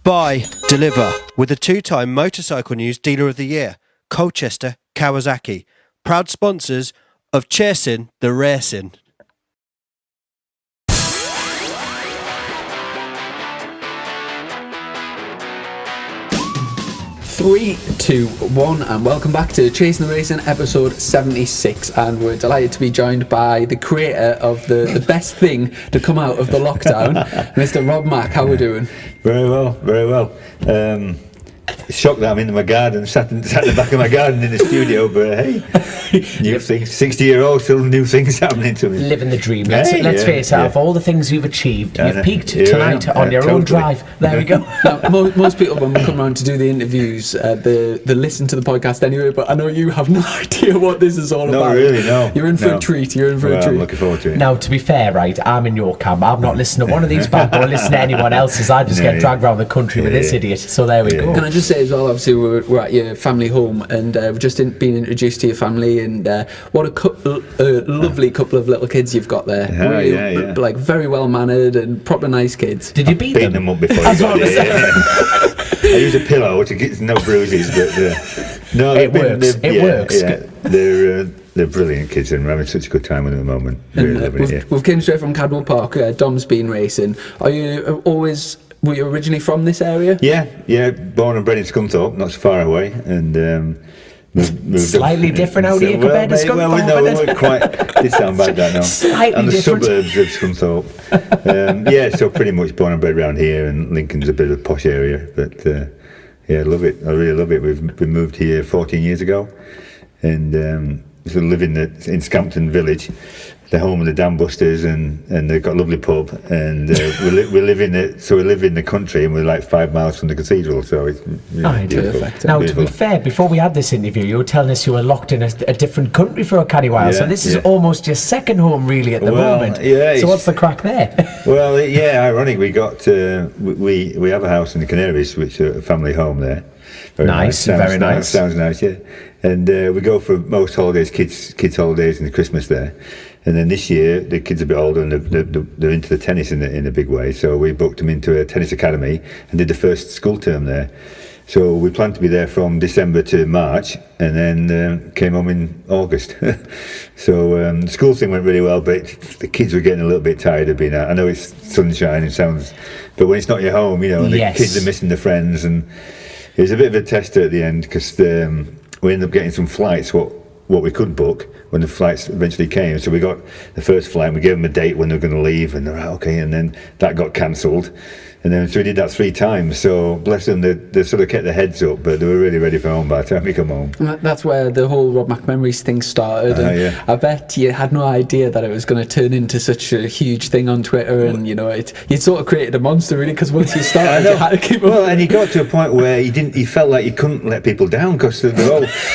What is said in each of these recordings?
Buy, deliver with the two-time Motorcycle News Dealer of the Year, Colchester, Kawasaki. Proud sponsors of Chasin, the Racin. 3, 2, 1, and welcome back to Chasin the Racin, episode 76. And we're delighted to be joined by the creator of the best thing to come out of the lockdown, Mr. Rob Mack. How are we doing? Very well, very well. Shocked that I'm in my garden, sat in the back of my garden in the studio, but hey, new things. 60-year-old, still new things happening to me. Living the dream. Let's face it, of all the things you've achieved, you've peaked tonight on your own drive. There we go. Now, most people, when we come around to do the interviews, they listen to the podcast anyway, but I know you have no idea what this is all about. Not really, no. You're in for a treat. You're in for a treat. I'm looking forward to it. Now, to be fair, right, I'm in your camp. I'm not listening to one of these bad boys, listen to anyone else's. I just get dragged around the country with this idiot. So there we go. Can I just say as well, obviously we're at your family home, and we've just been introduced to your family, and what a lovely couple of little kids you've got there. Really, like very well mannered and proper nice kids. Did you beat them? Beating them up before you got there. I use a pillow to get no bruises, but no, it works. Yeah, they're brilliant kids, and we're having such a good time with them at the moment. Really loving it. We've came straight from Cadwell Park. Dom's been racing. Were you originally from this area? Yeah. Born and bred in Scunthorpe, not so far away, and moved slightly up. Different out here compared to Scunthorpe. Well, we weren't quite. Did sound bad that now. Slightly and the different. Suburbs of Scunthorpe. So pretty much born and bred around here, and Lincoln's a bit of a posh area, but I love it. I really love it. We moved here 14 years ago, and so live in Scampton Village, the home of the Dam Busters, and they've got a lovely pub, and we live in the country, and we're like 5 miles from the cathedral, so it's really beautiful. Perfect. Now, beautiful. to be fair, before we had this interview, you were telling us you were locked in a different country for a canny while, so this is almost your second home, really, at the moment. Yeah, so what's the crack there? Well, ironic. We got we have a house in the Canaries, which is a family home there. Very nice. Sounds nice, yeah. And we go for most holidays, kids holidays, and Christmas there. And then this year, the kids are a bit older, and they're into the tennis in a big way. So we booked them into a tennis academy and did the first school term there. So we planned to be there from December to March, and then came home in August. So the school thing went really well, but the kids were getting a little bit tired of being out. I know it's sunshine and sounds, but when it's not your home, and the kids are missing their friends, and it was a bit of a tester at the end, because we ended up getting some flights, what we could book when the flights eventually came. So we got the first flight, and we gave them a date when they were going to leave, and they're like, okay, and then that got cancelled. And then so we did that 3 times. So bless them, they sort of kept their heads up, but they were really ready for home by the time we come home. And that's where the whole Rob Mack Memories thing started. I bet you had no idea that it was going to turn into such a huge thing on Twitter, and you'd sort of created a monster, really, because once you started, you had to keep Well, and he got to a point where he felt like he couldn't let people down, because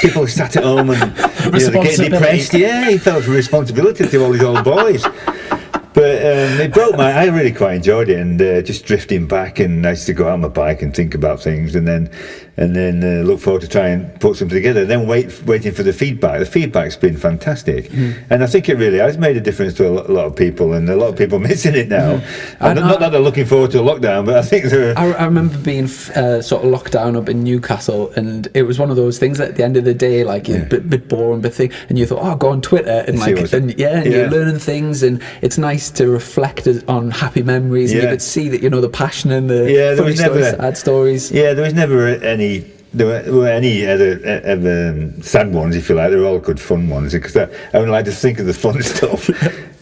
people sat at home and they're getting depressed. Yeah, he felt a responsibility to all these old boys. But it broke I really quite enjoyed it, and just drifting back, and I used to go out on my bike and think about things, and then look forward to try and put something together, then waiting for the feedback. The feedback's been fantastic, and I think it really has made a difference to a lot of people, and a lot of people missing it now. Not that they're looking forward to a lockdown, but I think they're... I remember being sort of locked down up in Newcastle, and it was one of those things that at the end of the day, like, a bit boring, and you thought, go on Twitter, and you're learning things, and it's nice to reflect on happy memories, and you could see that the passion and the funny stories, sad stories. There was never any other sad ones, if you like. They're all good fun ones, because I only like to think of the fun stuff.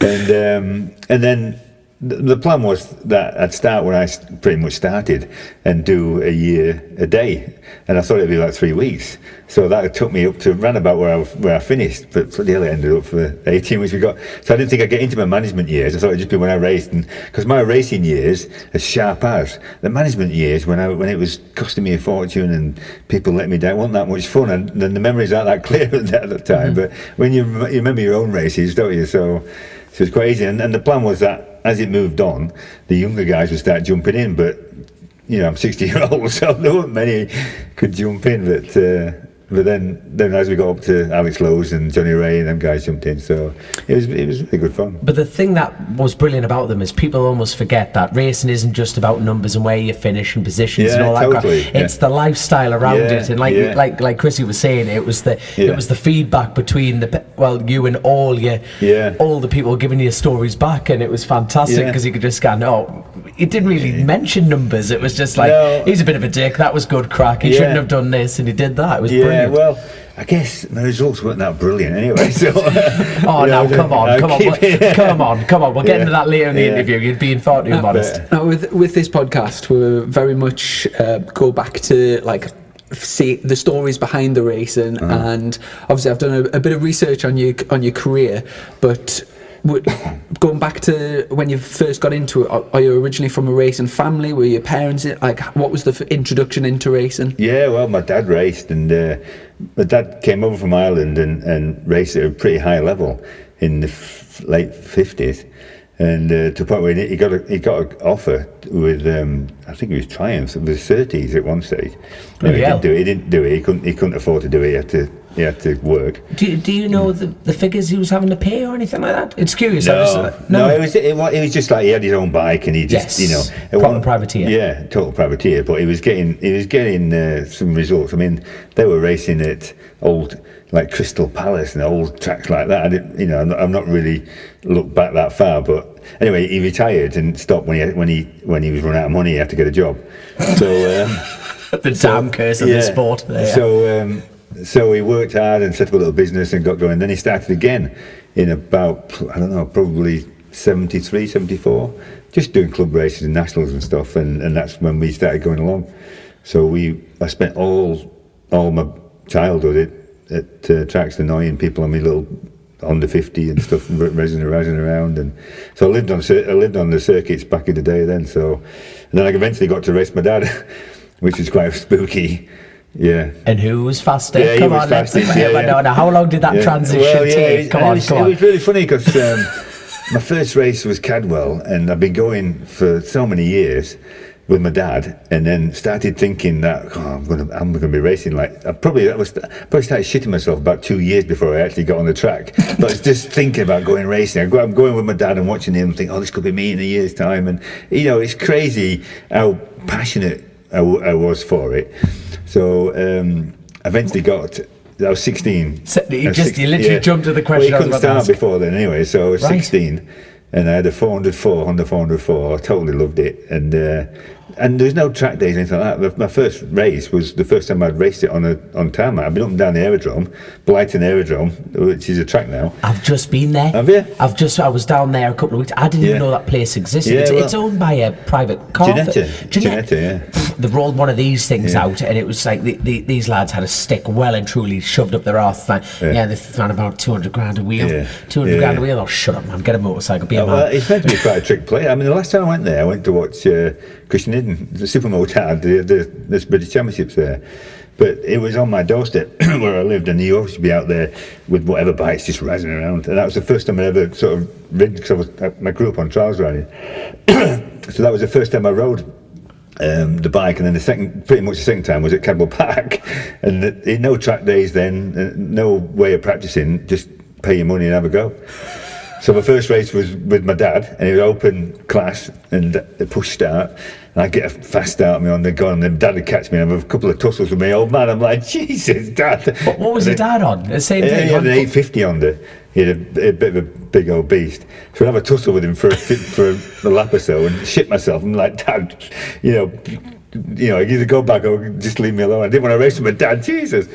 And then the plan was that I'd start when I pretty much started, and do a year a day, and I thought it'd be like 3 weeks. So that took me up to round about where I finished, but for the hell it ended up for 18 weeks we got. So I didn't think I'd get into my management years. I thought it'd just be when I raced, because my racing years, as sharp as the management years, when it was costing me a fortune and people let me down, wasn't that much fun, and then the memories aren't that clear at the time. But when you remember your own races, don't you? So it's quite easy, and the plan was that as it moved on, the younger guys would start jumping in, but I'm 60-year-old, so there weren't many could jump in, but But then as we got up to Alex Lowe's and Johnny Ray and them guys jumped in, so it was really good fun. But the thing that was brilliant about them is people almost forget that racing isn't just about numbers and where you finish and positions and all that totally, crap. It's the lifestyle around it, and like Chrissy was saying, it was the feedback between you and all the people giving you stories back, and it was fantastic because you could just go, no, he didn't really mention numbers. It was just like, he's a bit of a dick. That was good crack. He shouldn't have done this, and he did that. It was brilliant. Well, I guess my results weren't that brilliant anyway. So, come on. We'll get into that later in the interview. You're being far too modest. Now, with this podcast, we very much go back to see the stories behind the racing, and obviously I've done a bit of research on your career, but. Going back to when you first got into it, are you originally from a racing family? Were your parents what was the introduction into racing? Yeah, well, my dad raced, and my dad came over from Ireland and raced at a pretty high level in the late 50s, and to the point where he got an offer with I think it was Triumph, it was Surtees at one stage. No, he didn't do it. He couldn't afford to do it. He had to work. Do you know the figures he was having to pay or anything like that? It's curious. No, it was just like he had his own bike, and he just total privateer. Yeah, total privateer. But he was getting some results. I mean, they were racing at old Crystal Palace and old tracks like that. I've not really looked back that far, but anyway, he retired and stopped when he was running out of money. He had to get a job. So the damn curse of the sport. So he worked hard and set up a little business and got going. Then he started again in about, probably 73, 74, just doing club races and nationals and stuff. And that's when we started going along. So I spent all my childhood at tracks annoying people on my little Honda 50 and stuff, razzing around. And so I lived on the circuits back in the day then. And then I eventually got to race my dad, which was quite spooky. Yeah. And who was faster? Yeah, Come on, let's No, how long did that transition take? Come on. It was really funny because my first race was Cadwell, and I've been going for so many years with my dad, and then started thinking that I'm gonna be racing. I probably started shitting myself about 2 years before I actually got on the track. But I was just thinking about going racing. I'm going with my dad and watching him, think, this could be me in a year's time, and it's crazy how passionate I was for it. So eventually I was 16. So you literally jumped to the question. Well, you couldn't start before then anyway, so I was 16, and I had a Honda 404. I totally loved it, and there's no track days or anything like that. My first race was the first time I'd raced it on tarmac. I've been up and down the aerodrome, Blyton Aerodrome, which is a track now. I've just been there. Have you? I was down there a couple of weeks. I didn't even know that place existed. It's owned by a private car. Ginetta, yeah. They rolled one of these things out, and it was like these lads had a stick well and truly shoved up their arse. They found about 200 grand a wheel. Yeah. 200 grand a wheel. Oh, shut up, man. Get a motorcycle. Be a man. Well, it's meant to be quite a trick play. I mean, the last time I went there, I went to watch Christian Hidden, the Supermotard, the British Championships there. But it was on my doorstep where I lived, and he always be out there with whatever bikes just razzing around. And that was the first time I ever sort of ridden, because I grew up on trials riding. So that was the first time I rode the bike, and then pretty much the second time was at Cadwell Park. And no track days then, no way of practicing, just pay your money and have a go. So my first race was with my dad, and it was open class and a push start. And I'd get a fast start on me on the gun, and then Dad would catch me and have a couple of tussles with my old man. I'm like, Jesus, Dad. What was your dad on? The same thing? He had an 850 Honda. He had a bit of a big old beast. So I'd have a tussle with him for a lap or so and shit myself. I'm like, Dad, either go back or just leave me alone. I didn't want to race with my dad, Jesus.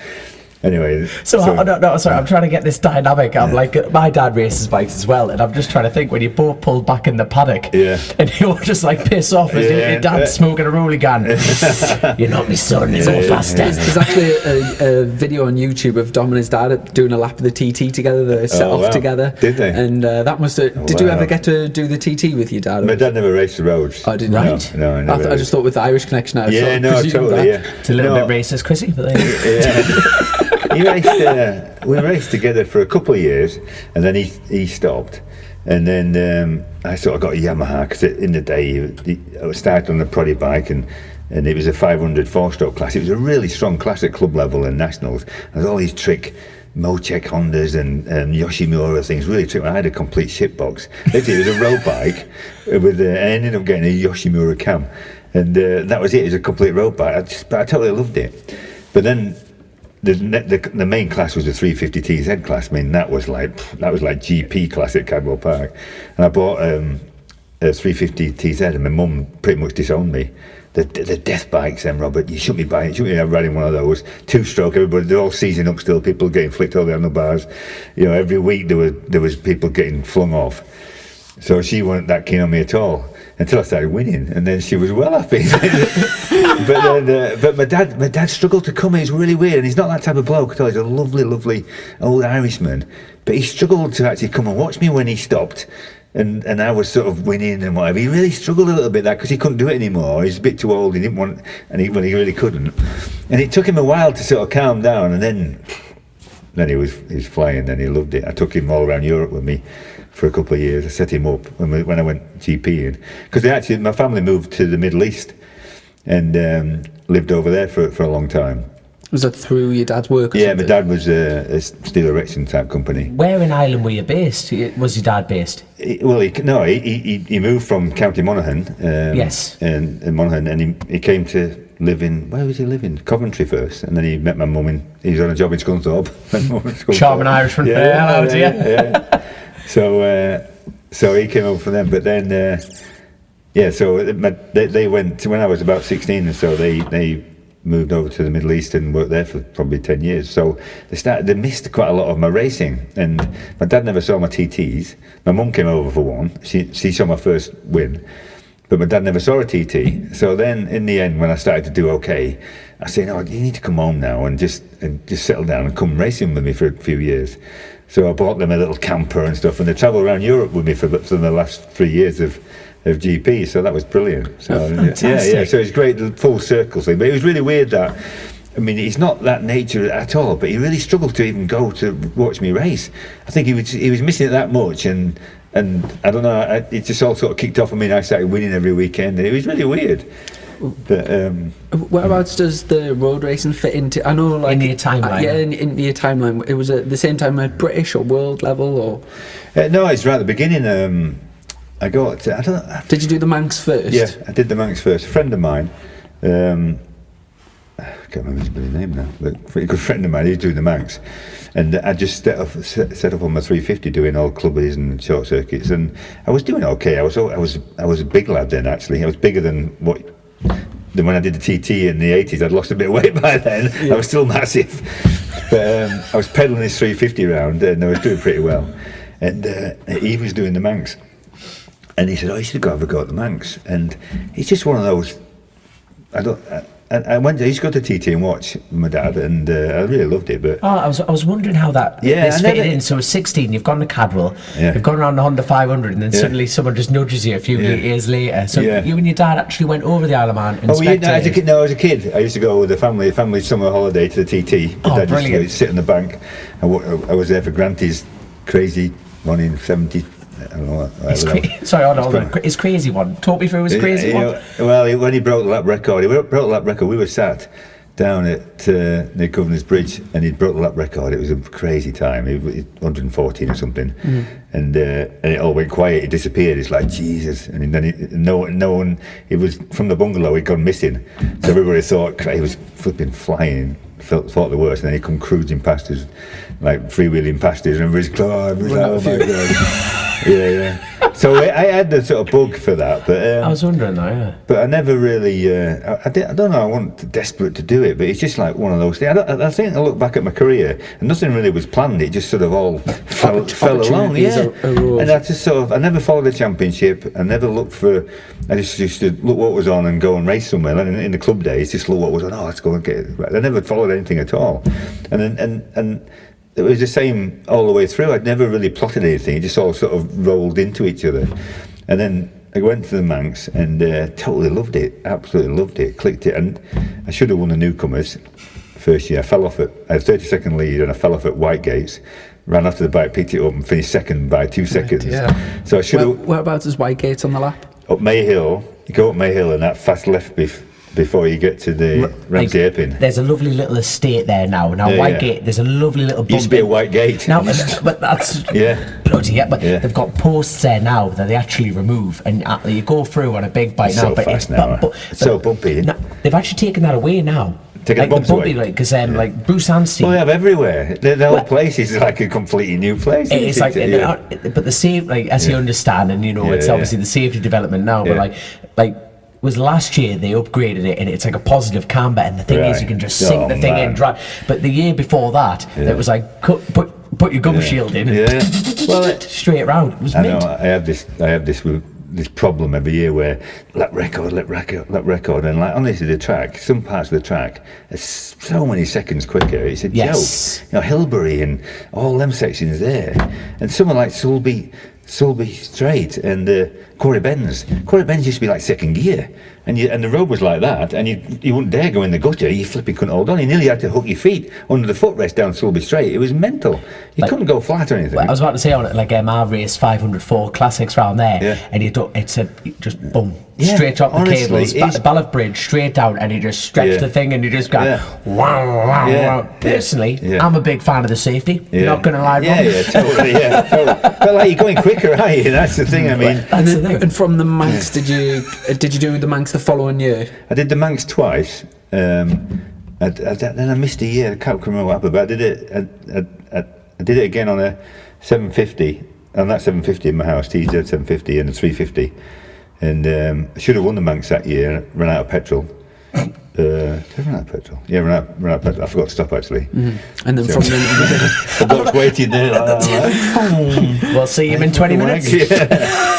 Anyway, sorry, I'm trying to get this dynamic. I'm like, my dad races bikes as well, and I'm just trying to think when you both pulled back in the paddock, and you were just like piss off as your dad's smoking a rolly gun. You're not my son, he's all faster. There's actually a video on YouTube of Dom and his dad doing a lap of the TT together. They set off together. Did they? And that must have. Did you ever get to do the TT with your dad? My dad never raced the roads. I didn't. Right? No, I never. I just thought with the Irish connection, totally. It's a little bit racist, Chrissy. But we raced together for a couple of years, and then he stopped, and then I sort of got a Yamaha, because in the day I started on a proddy bike, and and it was a 500 four-stroke class. It was a really strong class at club level and nationals. There's all these trick Mochek Hondas and Yoshimura things, really trick. I had a complete shitbox. Literally, it was a road bike with. I ended up getting a Yoshimura cam, and that was it. It was a complete road bike. I totally loved it. But then the main class was the 350 TZ class. I mean, that was like GP class at Cadwell Park, and I bought a 350 TZ, and my mum pretty much disowned me. The death bikes, then, Robert, you shouldn't be buying. You shouldn't be riding one of those. 2-stroke, everybody, they're all seizing up still. People getting flicked over the handlebars. Every week there was people getting flung off. So she wasn't that keen on me at all until I started winning, and then she was well happy. But my dad struggled to come. He was really weird, and he's not that type of bloke at all. He's a lovely, lovely old Irishman, but he struggled to actually come and watch me when he stopped. And I was sort of winning and whatever. He really struggled a little bit because he couldn't do it anymore. He's a bit too old. He didn't want, he really couldn't. And it took him a while to sort of calm down. And then he was flying. And he loved it. I took him all around Europe with me for a couple of years. I set him up when I went GPing, because my family moved to the Middle East and lived over there for a long time. Was that through your dad's work? Yeah, my dad was a steel erection type company. Where in Ireland were you based? Was your dad based? He moved from County Monaghan. Yes. And Monaghan, and he came to live in, where was he living? Coventry first, and then he met my mum. He was on a job in Scunthorpe. Charming Irishman. Yeah. So he came over for them, but then they went when I was about 16, and so they moved over to the Middle East and worked there for probably 10 years. So they missed quite a lot of my racing, and my dad never saw my TTs. My mum came over for one. She saw my first win, but my dad never saw a TT. So then in the end, when I started to do okay, I said, "No, you need to come home now and just settle down and come racing with me for a few years." So I bought them a little camper and stuff, and they travelled around Europe with me for the last 3 years of GP, so that was brilliant. So so it's great, the full circle thing. But it was really weird that, I mean, he's not that nature at all, but he really struggled to even go to watch me race. I think he was missing it that much, and I don't know, it just all sort of kicked off. I mean, I started winning every weekend, and it was really weird. But whereabouts does the road racing fit into? I know, like, in your timeline. In your timeline. It was at the same time at British or world level, or? No, it's right at the beginning. I got. Did you do the Manx first? Yeah, I did the Manx first. A friend of mine, I can't remember his bloody name now, but a pretty good friend of mine, he's doing the Manx, and I just set up on my 350 doing all clubbies and short circuits, and I was doing okay. I was a big lad then, actually. I was bigger than when I did the TT in the 80s. I'd lost a bit of weight by then. Yeah. I was still massive, but I was pedaling this 350 round, and I was doing pretty well. And he was doing the Manx. And he said, "Oh, you should have a go at the Manx." And it's just one of those. I used to go to TT and watch my dad, and I really loved it. But I was wondering how that is fitted in. So at 16, you've gone to Cadwell, you've gone around the Honda 500, and then suddenly someone just nudges you a few years later. So you and your dad actually went over the Isle of Man and spectated. As a kid, I used to go with the family summer holiday to the TT. Oh, Dad brilliant! Used to sit on the bank. I was there for Granty's crazy one in 70. I don't know. Sorry, hold on. His crazy one. Talk me through his crazy one. Well, when he broke the lap record, we were sat down at near Governor's Bridge, and he broke the lap record. It was a crazy time. He was 114 or something, and it all went quiet. He disappeared. It's like Jesus, and then no one. It was from the bungalow. He'd gone missing, so everybody thought he was flipping flying. Thought the worst, and then he come cruising past us, like freewheeling past us, and everybody's like, "Oh my god." Yeah. So I had the sort of bug for that, but I was wondering though. Yeah. But I never really. I don't know. I wasn't desperate to do it, but it's just like one of those things. I think I look back at my career, and nothing really was planned. It just sort of all fell along. Yeah. And I just I never followed the championship. I never looked for. I just used to look what was on and go and race somewhere. And in the club days, just look what was on. Oh, let's go and get it. I never followed anything at all, and it was the same all the way through. I'd never really plotted anything. It just all sort of rolled into each other. And then I went to the Manx and totally loved it. Absolutely loved it. Clicked it. And I should have won the newcomers first year. I had 30-second lead, and I fell off at Whitegates. Ran after the bike, picked it up, and finished second by 2 seconds. Yeah. So I should have. Whereabouts is Whitegates on the lap? Up May Hill. You go up May Hill, and that fast left before you get to the Ramsey hairpin. There's a lovely little estate there now. Whitegate, there's a lovely little bump. Used to be a white gate. Now, but that's bloody But they've got posts there now that they actually remove, and you go through on a big bike now. So fast now. It's so bumpy. They've actually taken that away now. Taking the bumpy, because like Bruce Anstey. Well, they have everywhere. The whole place is like a completely new place. It's like, but the same, like as you understand, and it's obviously the safety development now. But like was last year they upgraded it, and it's like a positive camber, and the thing is you can just sink the thing in dry. But the year before that, it was like put your gum shield in, and well, straight round. It was mint. I have this problem every year where let record, and like honestly, the track, some parts of the track are so many seconds quicker. It's a joke. Hilbury and all them sections there, and someone like Sulby Straight and Corey Benz used to be like second gear, and the road was like that, and you wouldn't dare go in the gutter. You flipping couldn't hold on. You nearly had to hook your feet under the footrest down Sulby Straight. It was mental. You couldn't go flat or anything. I was about to say on it, like our race 504 classics round there, and it's just boom. Straight up the cables, Balloff Bridge, straight down, and you just stretch the thing, and you just go wow. Personally, I'm a big fan of the safety. Not going to lie, totally. But like you're going quicker, aren't you? That's the thing. I mean, and from the Manx, did you do the Manx the following year? I did the Manx twice. Then I missed a year. I can't remember what happened, but I did it. I did it again on a 750, on that 750 in my house, TZ 750 and a 350. And I should have won the Manx that year. Ran out of petrol. Did I run out of petrol? Yeah, ran out of petrol. I forgot to stop actually. Mm-hmm. And then from then, the bloke's waiting there like that. We'll see him in 20 minutes.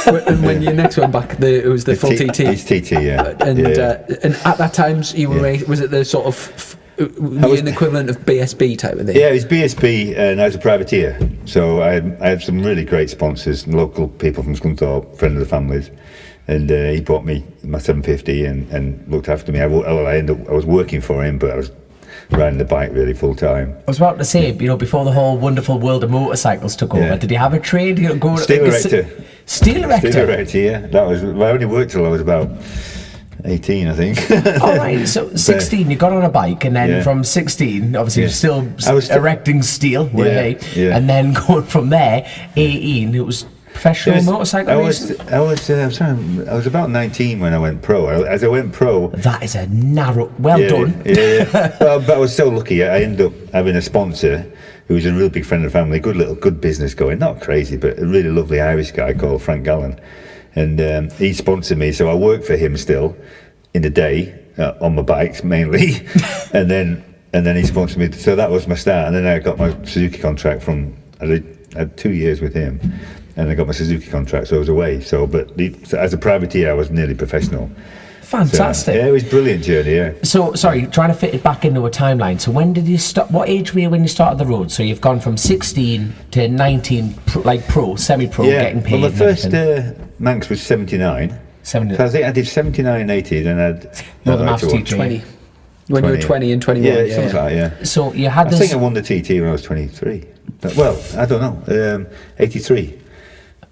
And when you next went back, it was the full TT. It's TT, And at that time, you were was it the sort of an equivalent of BSB type of thing? Yeah, it was BSB, and I was a privateer. So I had some really great sponsors, local people from Scunthorpe, friend of the families. And he bought me my 750 and looked after me. I was working for him, but I was riding the bike really full time. I was about to say, before the whole wonderful world of motorcycles took over, did you have a trade? Steel erector. Steel erector? Steel erector, yeah. I only worked till I was about 18, I think. All right, so 16, you got on a bike, and then from 16, obviously you're still erecting steel, and then going from there, 18, it was professional motorcycle racing? I was about 19 when I went pro. As I went pro... That is a narrow... done. Yeah. Well, but I was so lucky. I ended up having a sponsor who was a real big friend of the family, good business going, not crazy, but a really lovely Irish guy called Frank Gallen. And he sponsored me, so I worked for him still in the day, on my bikes mainly. and then he sponsored me. So that was my start. And then I got my Suzuki contract I had 2 years with him. And I got my Suzuki contract, so I was away. So as a privateer, I was nearly professional. Fantastic. So, it was a brilliant journey, yeah. So, sorry, trying to fit it back into a timeline. So when did you start? What age were you when you started the road? So you've gone from 16 to 19, pro, semi-pro, getting paid. Well, the first Manx was 79. So I think I did 79 and 80, then I had... You're the maths teacher. 20. When you were 20 and 21. Yeah, something like that, So you had I think I won the TT when I was 23. Well, I don't know. 83.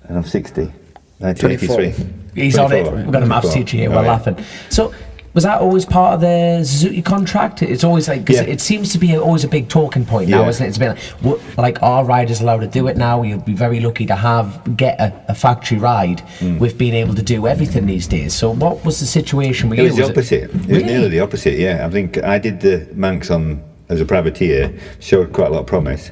And I'm 60. 1983. He's 24. On it. We've got a maths teacher here. We're laughing. So, was that always part of the Suzuki contract? It's always like, because it seems to be always a big talking point now, isn't it? It's been like, are riders allowed to do it now? You'll be very lucky to get a factory ride with being able to do everything these days. So, what was the situation with you? It was the opposite. It was nearly the opposite, yeah. I think I did the Manx as a privateer, showed quite a lot of promise.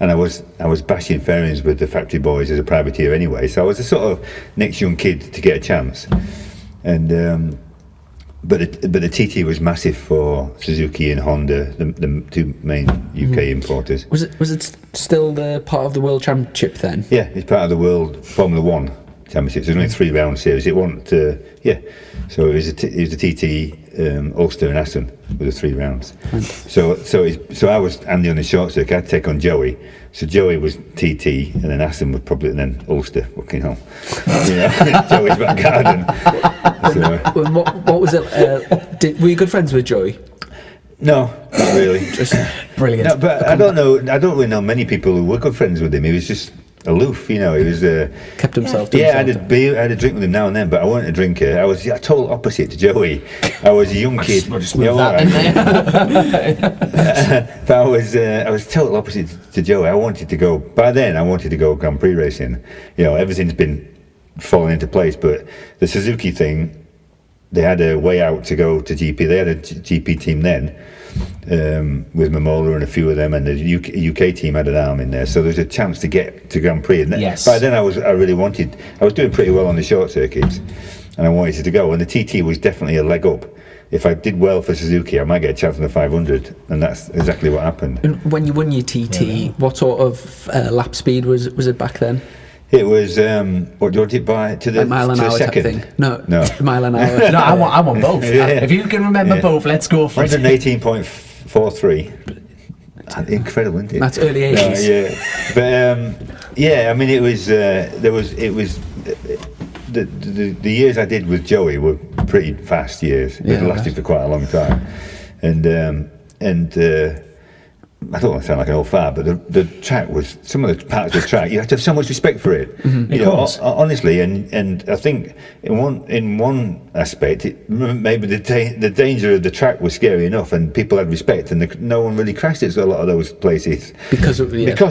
And I was bashing fairings with the factory boys as a privateer anyway, so I was a sort of next young kid to get a chance. And but the TT was massive for Suzuki and Honda, the two main UK importers. Was it still the part of the World Championship then? Yeah, it's part of the World Formula One Championship. There's only 3 round series. It wasn't. So it was a TT, Ulster and Assen with the 3 rounds. So I was Andy on the short circuit. I'd take on Joey. So Joey was TT, and then Assen was probably, and then Ulster. Fucking hell, Joey's back garden. So. What was it? Were you good friends with Joey? No, not really. Just brilliant. No, but I don't know. I don't really know many people who were good friends with him. He was just aloof. He was kept himself. To himself. I had a drink with him now and then, but I wasn't a drinker. I was a total opposite to Joey. I was a young kid. But I was total opposite to Joey. By then I wanted to go Grand Prix racing. Everything's been falling into place, but the Suzuki thing, they had a way out to go to GP. They had a GP team then, with Momola and a few of them, and the UK team had an arm in there, so there was a chance to get to Grand Prix. And by then I was doing pretty well on the short circuits, and I wanted to go, and the TT was definitely a leg up. If I did well for Suzuki, I might get a chance on the 500, and that's exactly what happened. And when you won your TT, what sort of lap speed was it back then? It was what do you want it by to the mile an hour second? Type thing. No, mile an hour. No, I want both. If you can remember both, let's go for it. 118.43. Incredible, isn't it? That's early 80s. But I mean, it was the years I did with Joey were pretty fast years. It lasted for quite a long time, and I don't want to sound like an old fart, but the track was, some of the parts of the track, you have to have so much respect for it. Honestly, and I think in one aspect, maybe the danger of the track was scary enough, and people had respect, and no one really crashed it. So a lot of those places because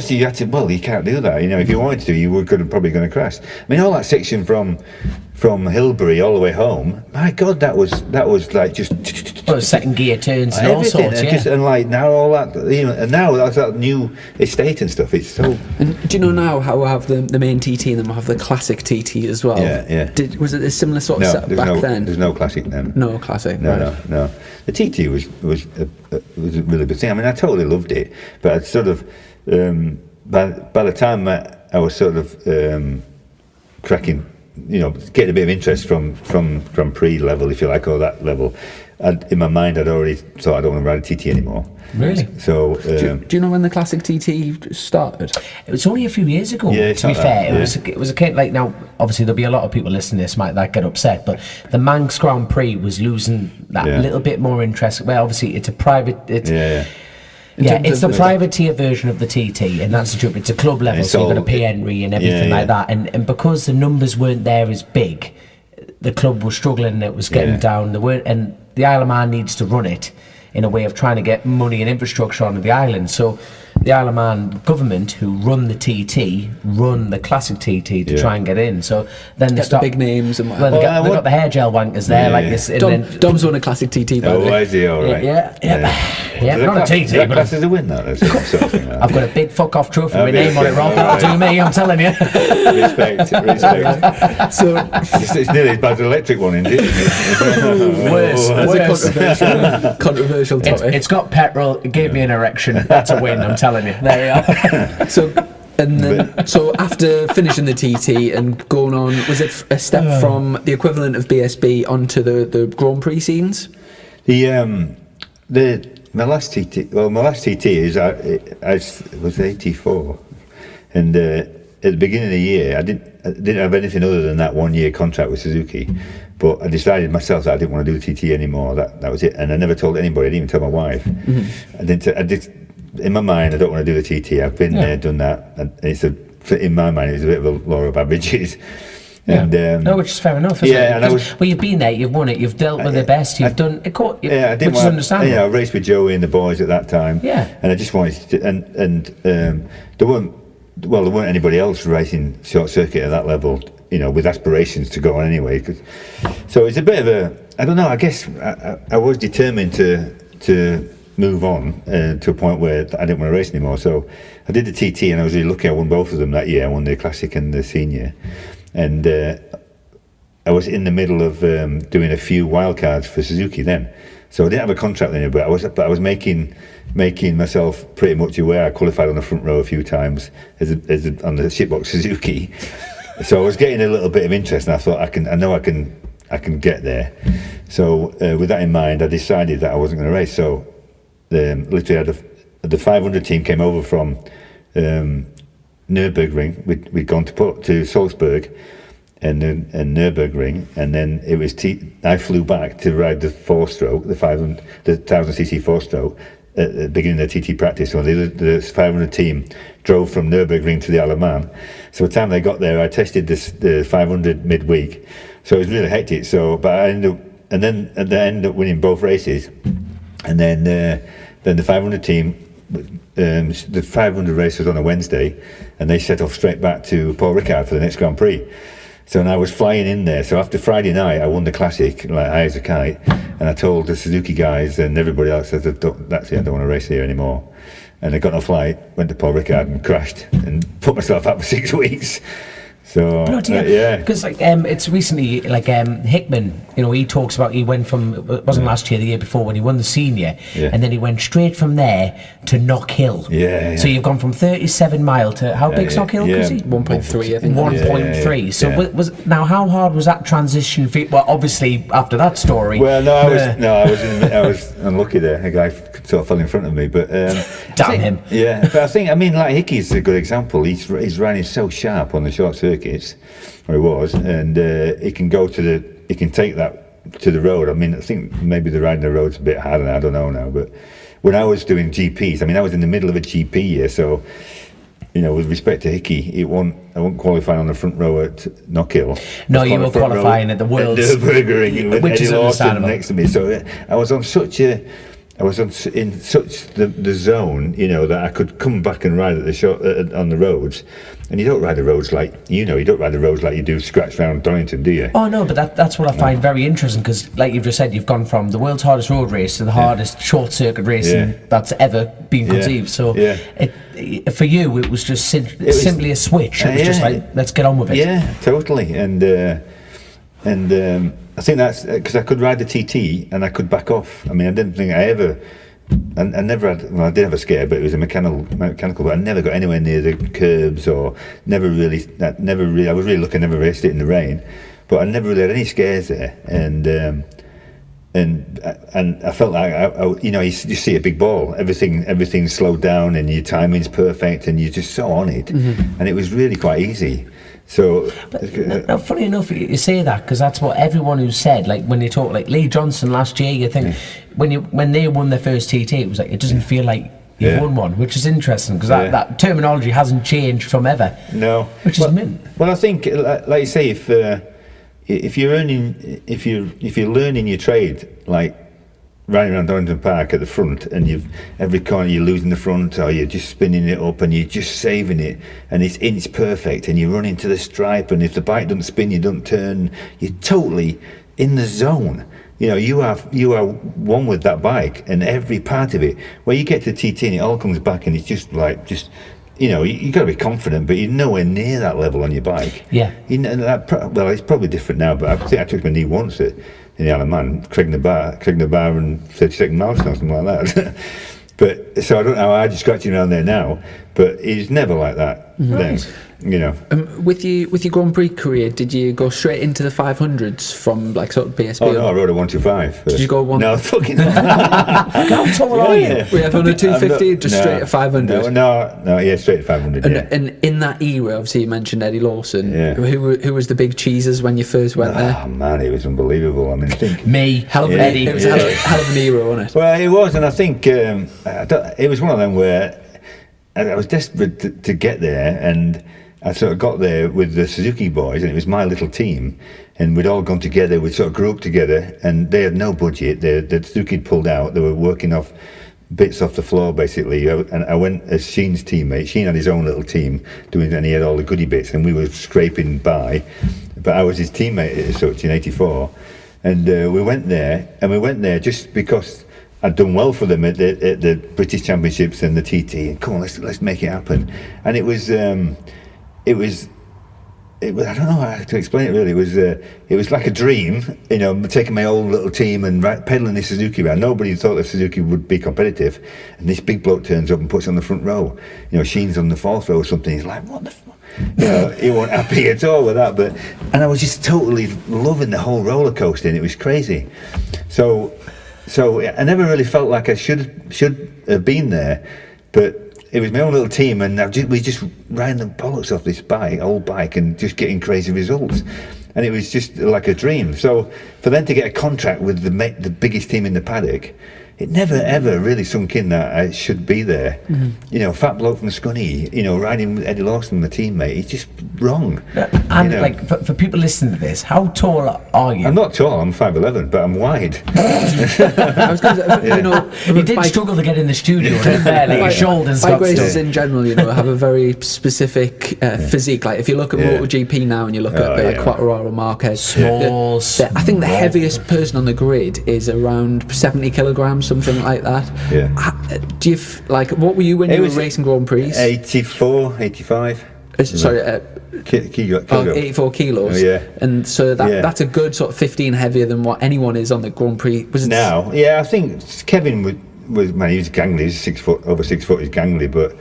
you had to. Well, you can't do that. If you wanted to, you were probably going to crash. I mean, all that section from Hilbury all the way home, my God, that was like just second gear turns and all sorts, and like now all that, and now that's that new estate and stuff. It's so. And do you know now how we have the main TT and then we have the classic TT as well? Yeah. Was it a similar sort of setup back then? There's no classic then. No classic. No. The TT was a really big thing. I mean, I totally loved it, but I'd sort of by the time I was sort of cracking. Getting a bit of interest from Grand Prix level, if you like, or that level. In my mind, I'd already thought I don't want to ride a TT anymore. Really? So, do you know when the classic TT started? It was only a few years ago. Yeah, to be fair, it was a kid like now. Obviously, there'll be a lot of people listening to this might get upset, but the Manx Grand Prix was losing that little bit more interest. Well, obviously, it's a private. It's the privateer version of the TT, and that's the truth. It's a club level, so you've got to pay entry and everything like that. And because the numbers weren't there as big, the club was struggling and it was getting down. And the Isle of Man needs to run it in a way of trying to get money and infrastructure onto the island. So the Isle of Man government, who run the TT, run the classic TT to try and get in. So then they start the big names and they got the hair gel wankers there like this. Dom's won a classic TT. By the way. Is he? All right. Yeah. Not a TT, but classes a win that. I've got a big fuck off trophy with my name on it, Rob. That'll do me. I'm telling you. Respect. So it's nearly as bad as the electric one, isn't it? Worse. Controversial topic. It's got petrol. It gave me an erection. That's a win. I'm telling you. There you are. So after finishing the TT and going on, was it a step from the equivalent of BSB onto the Grand Prix scenes? My last TT is I was 84, and at the beginning of the year I didn't have anything other than that 1 year contract with Suzuki, but I decided myself that I didn't want to do the TT anymore. That was it, and I never told anybody. I didn't even tell my wife. I did. In my mind, I don't want to do the TT. I've been there, done that, and in my mind, it's a bit of a law of averages. And, which is fair enough. You've been there, you've won it, you've dealt with the best, you've done it, which is understandable. I raced with Joey and the boys at that time. And I just wanted to, and there weren't anybody else racing short circuit at that level, with aspirations to go on anyway. So it's a bit of a, I don't know. I guess I was determined to move on to a point where I didn't want to race anymore. So I did the TT, and I was really lucky. I won both of them that year. I won the classic and the senior, and I was in the middle of doing a few wildcards for Suzuki then. So I didn't have a contract then, but I was making myself pretty much aware. I qualified on the front row a few times on the shitbox Suzuki. So I was getting a little bit of interest, and I thought I know I can get there. So with that in mind, I decided that I wasn't going to race. So literally, the 500 team came over from Nürburgring. We'd gone to Salzburg and Nürburgring, and then it was I flew back to ride the 4-stroke, the 1000cc 4-stroke at the beginning of the TT practice. So the 500 team drove from Nürburgring to the Isle of Man. So by the time they got there, I tested the 500 midweek. So it was really hectic. So, but I ended up winning both races. And then the 500 team, the 500 race was on a Wednesday, and they set off straight back to Paul Ricard for the next Grand Prix. So I was flying in there. So after Friday night, I won the Classic, like high as a kite, and I told the Suzuki guys and everybody else, that's it, I don't want to race here anymore. And I got on a flight, went to Paul Ricard and crashed and put myself out for 6 weeks. So yeah, because it's recently Hickman, he talks about he went from, it wasn't last year, the year before, when he won the senior, and then he went straight from there to Knockhill. So you've gone from 37 mile to how big's Knockhill? 1.3, I think. 1.3. So was now how hard was that transition for you? Well, obviously after that story. Well, I was unlucky there. A guy sort of fell in front of me, but damn him. Yeah, but I think like Hickey's a good example. He's running so sharp on the short circuits, or he was, and he can take that to the road. I mean, I think maybe the riding the road's a bit harder now, I don't know now, but when I was doing GPs, I mean, I was in the middle of a GP year, so with respect to Hickey, I won't qualify on the front row at Knockhill. No, you were qualifying at the World's, Nürburgring with which Eddie is Lawson next to me. So I was on such the zone, that I could come back and ride at on the roads. And you don't ride the roads like you don't ride the roads like you do scratch round Donington, do you? Oh no, but that's what I find very interesting, because like you've just said, you've gone from the world's hardest road race to the hardest short circuit racing that's ever been conceived. So for you, it was just simply a switch. It was just like, let's get on with it. Yeah, totally. And I think that's because I could ride the TT and I could back off. I mean, I didn't think I ever. I never had. Well, I did have a scare, but it was a mechanical. But I never got anywhere near the curbs, or never really. I was really lucky. I never raced it in the rain, but I never really had any scares there. And I felt like you see a big ball. Everything's slowed down, and your timing's perfect, and you're just so on it. And it was really quite easy. So, now, funny enough, you say that, because that's what everyone who said. Like when they talk, like Lee Johnson last year, you think when they won their first TT, it was like it doesn't feel like you've won one, which is interesting, because that terminology hasn't changed from ever. No, which is mint. Well, I think, like you say, if you're learning your trade, like riding around Donington Park at the front, and every corner you're losing the front, or you're just spinning it up and you're just saving it, and it's inch perfect, and you run into the stripe, and if the bike doesn't spin, you don't turn, you're totally in the zone. You are one with that bike and every part of it. Where you get to TT and it all comes back, and it's just you got to be confident, but you're nowhere near that level on your bike. Yeah. Well, it's probably different now, but I think I took my knee once in the Isle of Man, Craig the Bar and 32nd milestone or something like that. But so I don't know how hard you're scratching around there now, but it's never like that. Right. Then, with your Grand Prix career, did you go straight into the 500s from like sort of BSB? Oh no, I rode a 125. Did you go one? No, fucking no. How tall are you? We have on a 250, just straight at 500. No, yeah, straight at 500. And in that era, obviously you mentioned Eddie Lawson. Yeah. Who was the big cheeses when you first went there? Oh man, it was unbelievable. I mean, I think me, hell of an Eddie. It was hell of an era, wasn't it? Well, it was, and I think it was one of them where I was desperate to get there, and I sort of got there with the Suzuki boys, and it was my little team, and we'd all gone together, we'd sort of grew up together, and they had no budget. The Suzuki had pulled out, they were working off bits off the floor basically, and I went as Sheen's teammate. Sheen had his own little team and he had all the goodie bits, and we were scraping by, but I was his teammate as such in '84, and we went there just because I'd done well for them at the British Championships and the TT, and come on, let's make it happen. And it was I don't know how to explain it really. It was like a dream, taking my old little team and pedaling this Suzuki around. Nobody thought the Suzuki would be competitive, and this big bloke turns up and puts on the front row. Sheen's on the fourth row or something. He's like, what the fuck? He wasn't happy at all with that. And I was just totally loving the whole roller coaster, and it was crazy. So I never really felt like I should have been there, but it was my own little team, and we just ran the bollocks off this old bike, and just getting crazy results. And it was just like a dream. So for them to get a contract with the biggest team in the paddock, it never ever really sunk in that I should be there. You know, fat bloke from Scunny, you know, riding with Eddie Lawson, my teammate. It's just wrong. And you know, like for people listening to this, how tall are you? I'm not tall. I'm 5'11", but I'm wide. I was going to say, you know, you did struggle to get in the studio. Like your shoulders. Bike racers in general, you know, have a very specific physique. Like if you look at MotoGP now, and you look at Quattararo, Marquez, small. I think the heaviest person on the grid is around 70 kilograms, something like that. Yeah. Do you what were you when you were racing Grand Prix? 84, 85. Sorry, kilograms. 84 kilos. Oh, yeah. And so that's a good sort of 15 heavier than what anyone is on the Grand Prix. Was it now? Yeah, I think Kevin was man. He was gangly. He's 6 foot, over 6 foot. He's gangly, but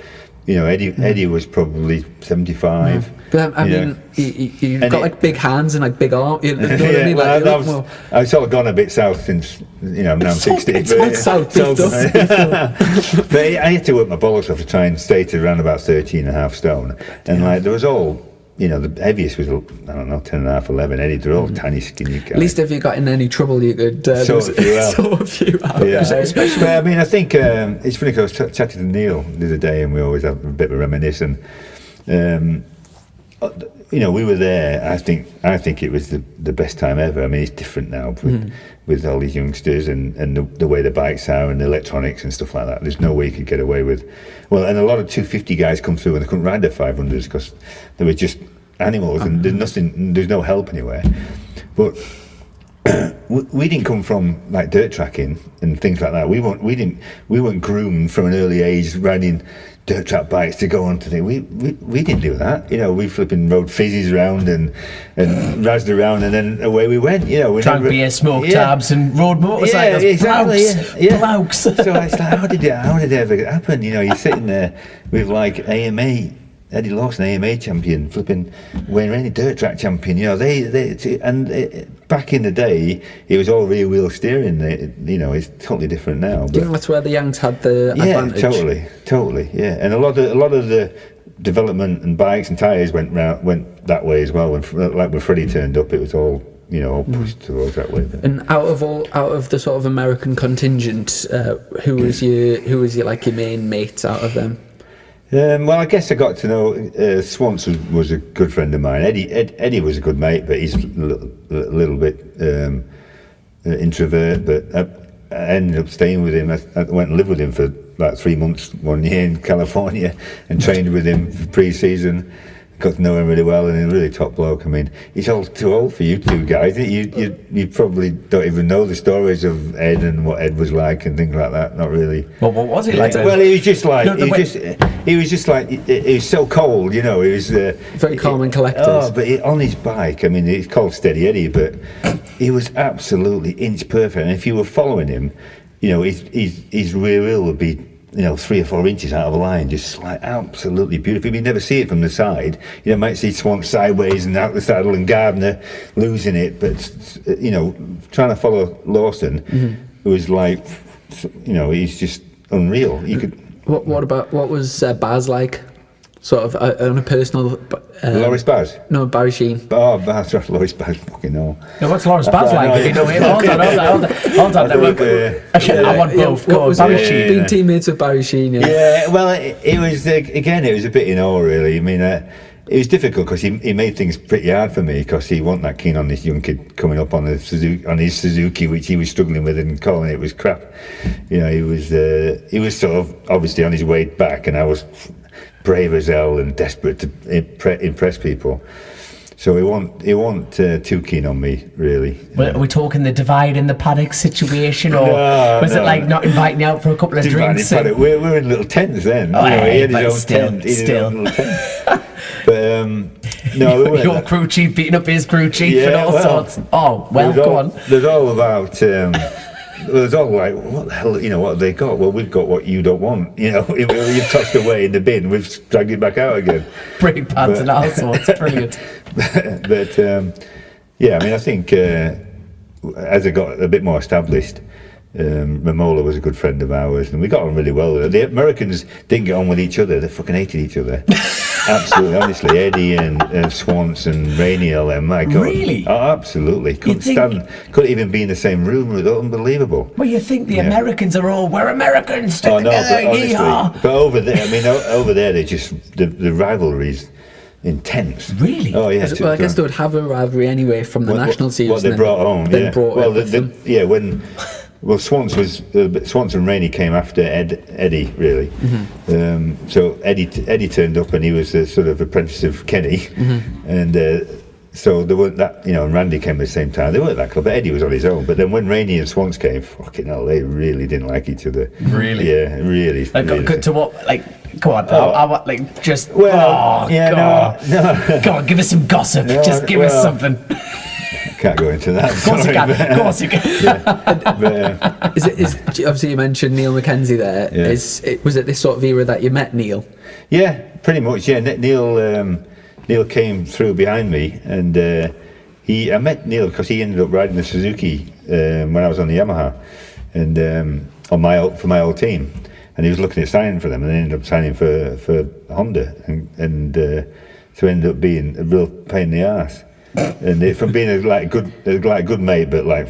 you know, Eddie was probably 75. But I mean, you've got like big hands and like big arms. You know what I mean? Like, I've sort of gone a bit south since, you know, now I'm 60. But I had to work my bollocks off to try and stay to around about 13.5 stone. And like, there was all, you know, the heaviest was, I don't know, 10.5, 11. Eddie, they're all tiny, skinny guys. At least if you got in any trouble, you could sort a few out. Yeah. But I mean, I think it's funny because I was chatting to Neil the other day, and we always have a bit of a reminisce. And you know, we were there. I think it was the best time ever. I mean, it's different now with all these youngsters and the way the bikes are and the electronics and stuff like that. There's no way you could get away with. Well, and a lot of 250 guys come through and they couldn't ride their 500s because they were just animals and there's no help anywhere. But we didn't come from like dirt tracking and things like that. We weren't groomed from an early age riding dirt track bikes to go on to things. We didn't do that. You know, we flipping rode fizzies around and razzed around, and then away we went. You know, we drank beer, smoked tabs, and rode motorcycles. Yeah, exactly. Blokes. So it's like, how did it ever happen? You know, you're sitting there with like AMA. Eddie Lawson, AMA champion, flipping Wayne Rainey, dirt track champion. You know, back in the day, it was all rear wheel steering. You know, it's totally different now. Do you think that's where the Youngs had the advantage? Totally. Yeah, and a lot of the development and bikes and tyres went that way as well. When Freddie turned up, it was all, you know, all pushed towards that way. And out of the sort of American contingent, who was your like your main mates out of them? Well, I guess I got to know Swanson was a good friend of mine. Eddie was a good mate, but he's a little bit introvert. But I ended up staying with him. I went and lived with him for about 3 months one year in California and trained with him for pre-season. Got to know him really well, and he's a really top bloke. I mean, he's all too old for you two guys. You probably don't even know the stories of Ed and what Ed was like and things like that. Not really. Well, what was he like? Well, he was just like he was so cold. You know, he was very calm and collected. But on his bike, I mean, it's called Steady Eddie, but he was absolutely inch perfect. And if you were following him, you know, his rear wheel would be, you know, 3 or 4 inches out of a line, just like absolutely beautiful. You never see it from the side. You know, might see Swan sideways and out the saddle and Gardner losing it, but you know, trying to follow Lawson was like, you know, he's just unreal. You could. What was Baz like? Sort of on a personal. Loris Baz? No, Barry Sheen. Oh, Baz, Loris Baz, fucking hell. Yeah, what's Loris Baz like? You know him? Hold on. I want both. Barry Sheen. Being teammates with Barry Sheen, yeah. Yeah, well, it was, again, it was a bit in awe, really. I mean, it was difficult because he made things pretty hard for me because he wasn't that keen on this young kid coming up on his Suzuki, which he was struggling with and calling it was crap. You know, he was sort of obviously on his way back, and I was brave as hell and desperate to impress people. So he wasn't too keen on me, really. Are we talking the divide in the paddock situation, or was it like not inviting you out for a couple of drinks? We're in little tents then. Oh, you know, he had his own tent. But no, we your crew chief beating up his crew chief and all sorts. Oh, well, go on. There's all about. There's all like, what the hell, you know, what have they got? Well, we've got what you don't want, you know. You've tossed away in the bin, we've dragged it back out again. Brake pads and all sorts, brilliant. But yeah, I mean, I think as I got a bit more established, Momola was a good friend of ours, and we got on really well. The Americans didn't get on with each other; they fucking hated each other. Absolutely, honestly, Eddie and Swanson, Rainier, and my God. Really? Oh, absolutely. Couldn't even be in the same room with it. Unbelievable. Well, you think the Americans are all, we're Americans, stick together, but honestly, yeehaw. but over there, they just, the rivalry's intense. Really? Oh, yeah. Well, I guess they would have a rivalry anyway from the national series. What they brought home, Well, Swanson and Rainey came after Eddie, really. Mm-hmm. So Eddie turned up, and he was a sort of apprentice of Kenny, mm-hmm. and so they weren't that, and Randy came at the same time. They weren't that close, but Eddie was on his own. But then when Rainey and Swans came, fucking hell, they really didn't like each other. Really? Yeah, really. To what, come on, I want, just, well, God. No. Go on, give us some gossip, give us something. Can't go into that. Of course you can. Of course you can. Is obviously you mentioned Neil Mackenzie there. Yeah. Was it this sort of era that you met Neil? Yeah, pretty much. Yeah, Neil came through behind me, and I met Neil because he ended up riding the Suzuki when I was on the Yamaha, and for my old team, and he was looking at signing for them, and they ended up signing for Honda, and so ended up being a real pain in the ass. And from being a good mate, but on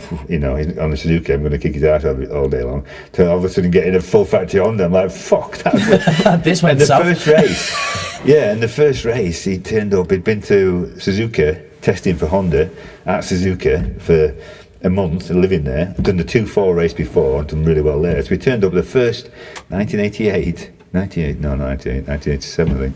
the Suzuki, I'm going to kick his ass all day long, to all of a sudden getting a full factory Honda, I'm like, fuck that. This went south. In the first race, he turned up. He'd been to Suzuka testing for Honda at Suzuka for a month, living there. Done the 2-4 race before, and done really well there. So we turned up the first 1987, I think.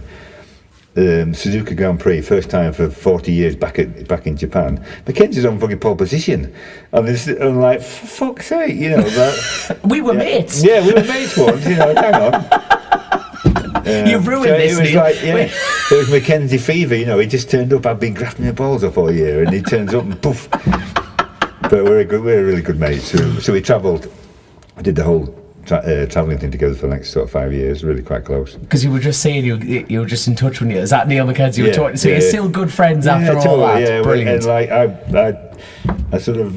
Suzuka Grand Prix, first time for 40 years back in Japan. Mackenzie's on fucking pole position, and I'm like, for fuck's sake, we were mates. Yeah, we were mates once. Hang on. You've ruined this. It was it was Mackenzie fever. He just turned up. I've been grafting my balls off all year, and he turns up and poof. But we're really good mates. So we travelled. I did the whole travelling thing together for the next sort of 5 years, really quite close. Because you were just saying you were just in touch when is that Neil Mackenzie you were talking? So you're still good friends after all that. Yeah, brilliant. And I sort of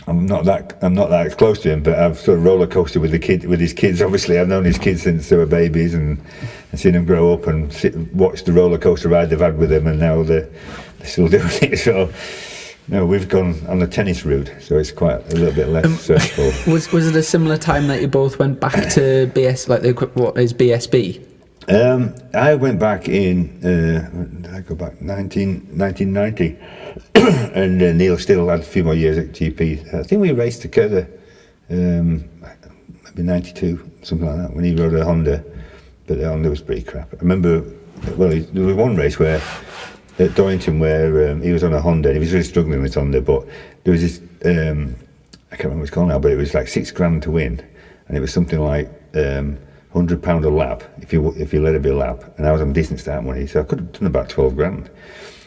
I'm not that close to him, but I've sort of roller coasted with his kids. Obviously, I've known his kids since they were babies, and seen them grow up and watched the roller coaster ride they've had with them, and now they're still doing it. So. No, we've gone on the tennis route, so it's quite a little bit less stressful. Was it a similar time that you both went back to BS, what is BSB? I went back in, did I go back? 1990, and Neil still had a few more years at GP. I think we raced together, maybe 92, something like that, when he rode a Honda, but the Honda was pretty crap. I remember, there was one race where at Dorrington where he was on a Honda, and he was really struggling with Honda, but there was this, I can't remember what it's called now, but it was like $6,000 to win, and it was something like £100 a lap if you let it be a lap, and I was on decent start money, so I could have done about 12 grand.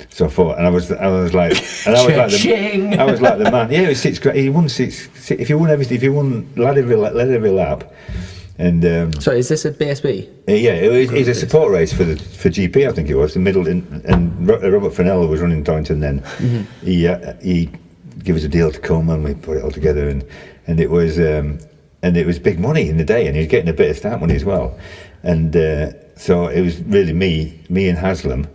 So I thought, and I was like the man. Yeah, it was $6,000. He won if you won everything, if you won let every lap. And so is this at BSB? Yeah, it was a support race for GP, I think it was. The middle, and Robert Fennella was running Dorrington then. Mm-hmm. He gave us a deal to come, and we put it all together, and it was big money in the day, and he was getting a bit of start money as well. And so it was really me and Haslam.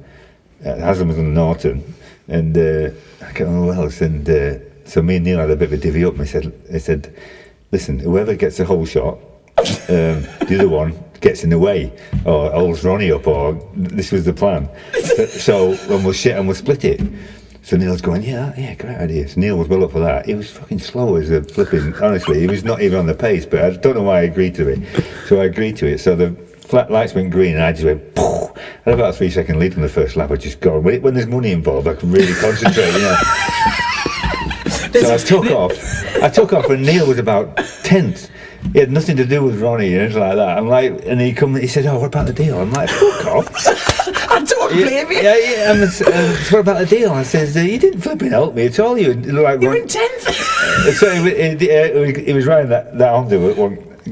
Haslam was on Norton, and I can't remember who else. And so me and Neil had a bit of a divvy up, and I said, listen, whoever gets the whole shot, the other one gets in the way, or holds Ronnie up, or this was the plan. So we'll split it. So Neil's going, yeah, great idea. So Neil was well up for that. He was fucking slow as a flipping, honestly, he was not even on the pace, but I don't know why I agreed to it. So I agreed to it. So the flat lights went green, and I just went, poof. I had about a 3-second lead on the first lap. I just got, when there's money involved, I can really concentrate, So I took off, and Neil was about 10th. He had nothing to do with Ronnie and anything like that. I'm like, and he said, "Oh, what about the deal?" I'm like, "Fuck off!" I don't blame you. Yeah. What about the deal? I says, "You didn't flipping help me at all. You're in 10th." So he was riding that Honda